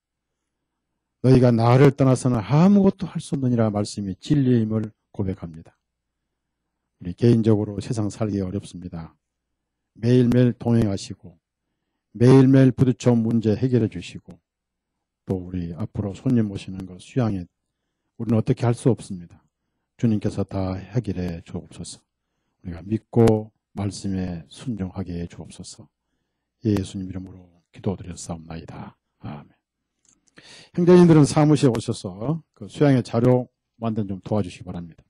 너희가 나를 떠나서는 아무것도 할 수 없느니라 말씀이 진리임을 고백합니다. 우리 개인적으로 세상 살기 어렵습니다. 매일매일 동행하시고 매일매일 부딪혀 문제 해결해 주시고 또 우리 앞으로 손님 모시는 것 수양에 우리는 어떻게 할 수 없습니다. 주님께서 다 해결해 주옵소서. 우리가 믿고 말씀에 순종하게 해 주옵소서. 예수님 이름으로 기도드렸사옵나이다. 아멘. 행정인들은 사무실에 오셔서 그 수양의 자료 만든 좀 도와주시기 바랍니다.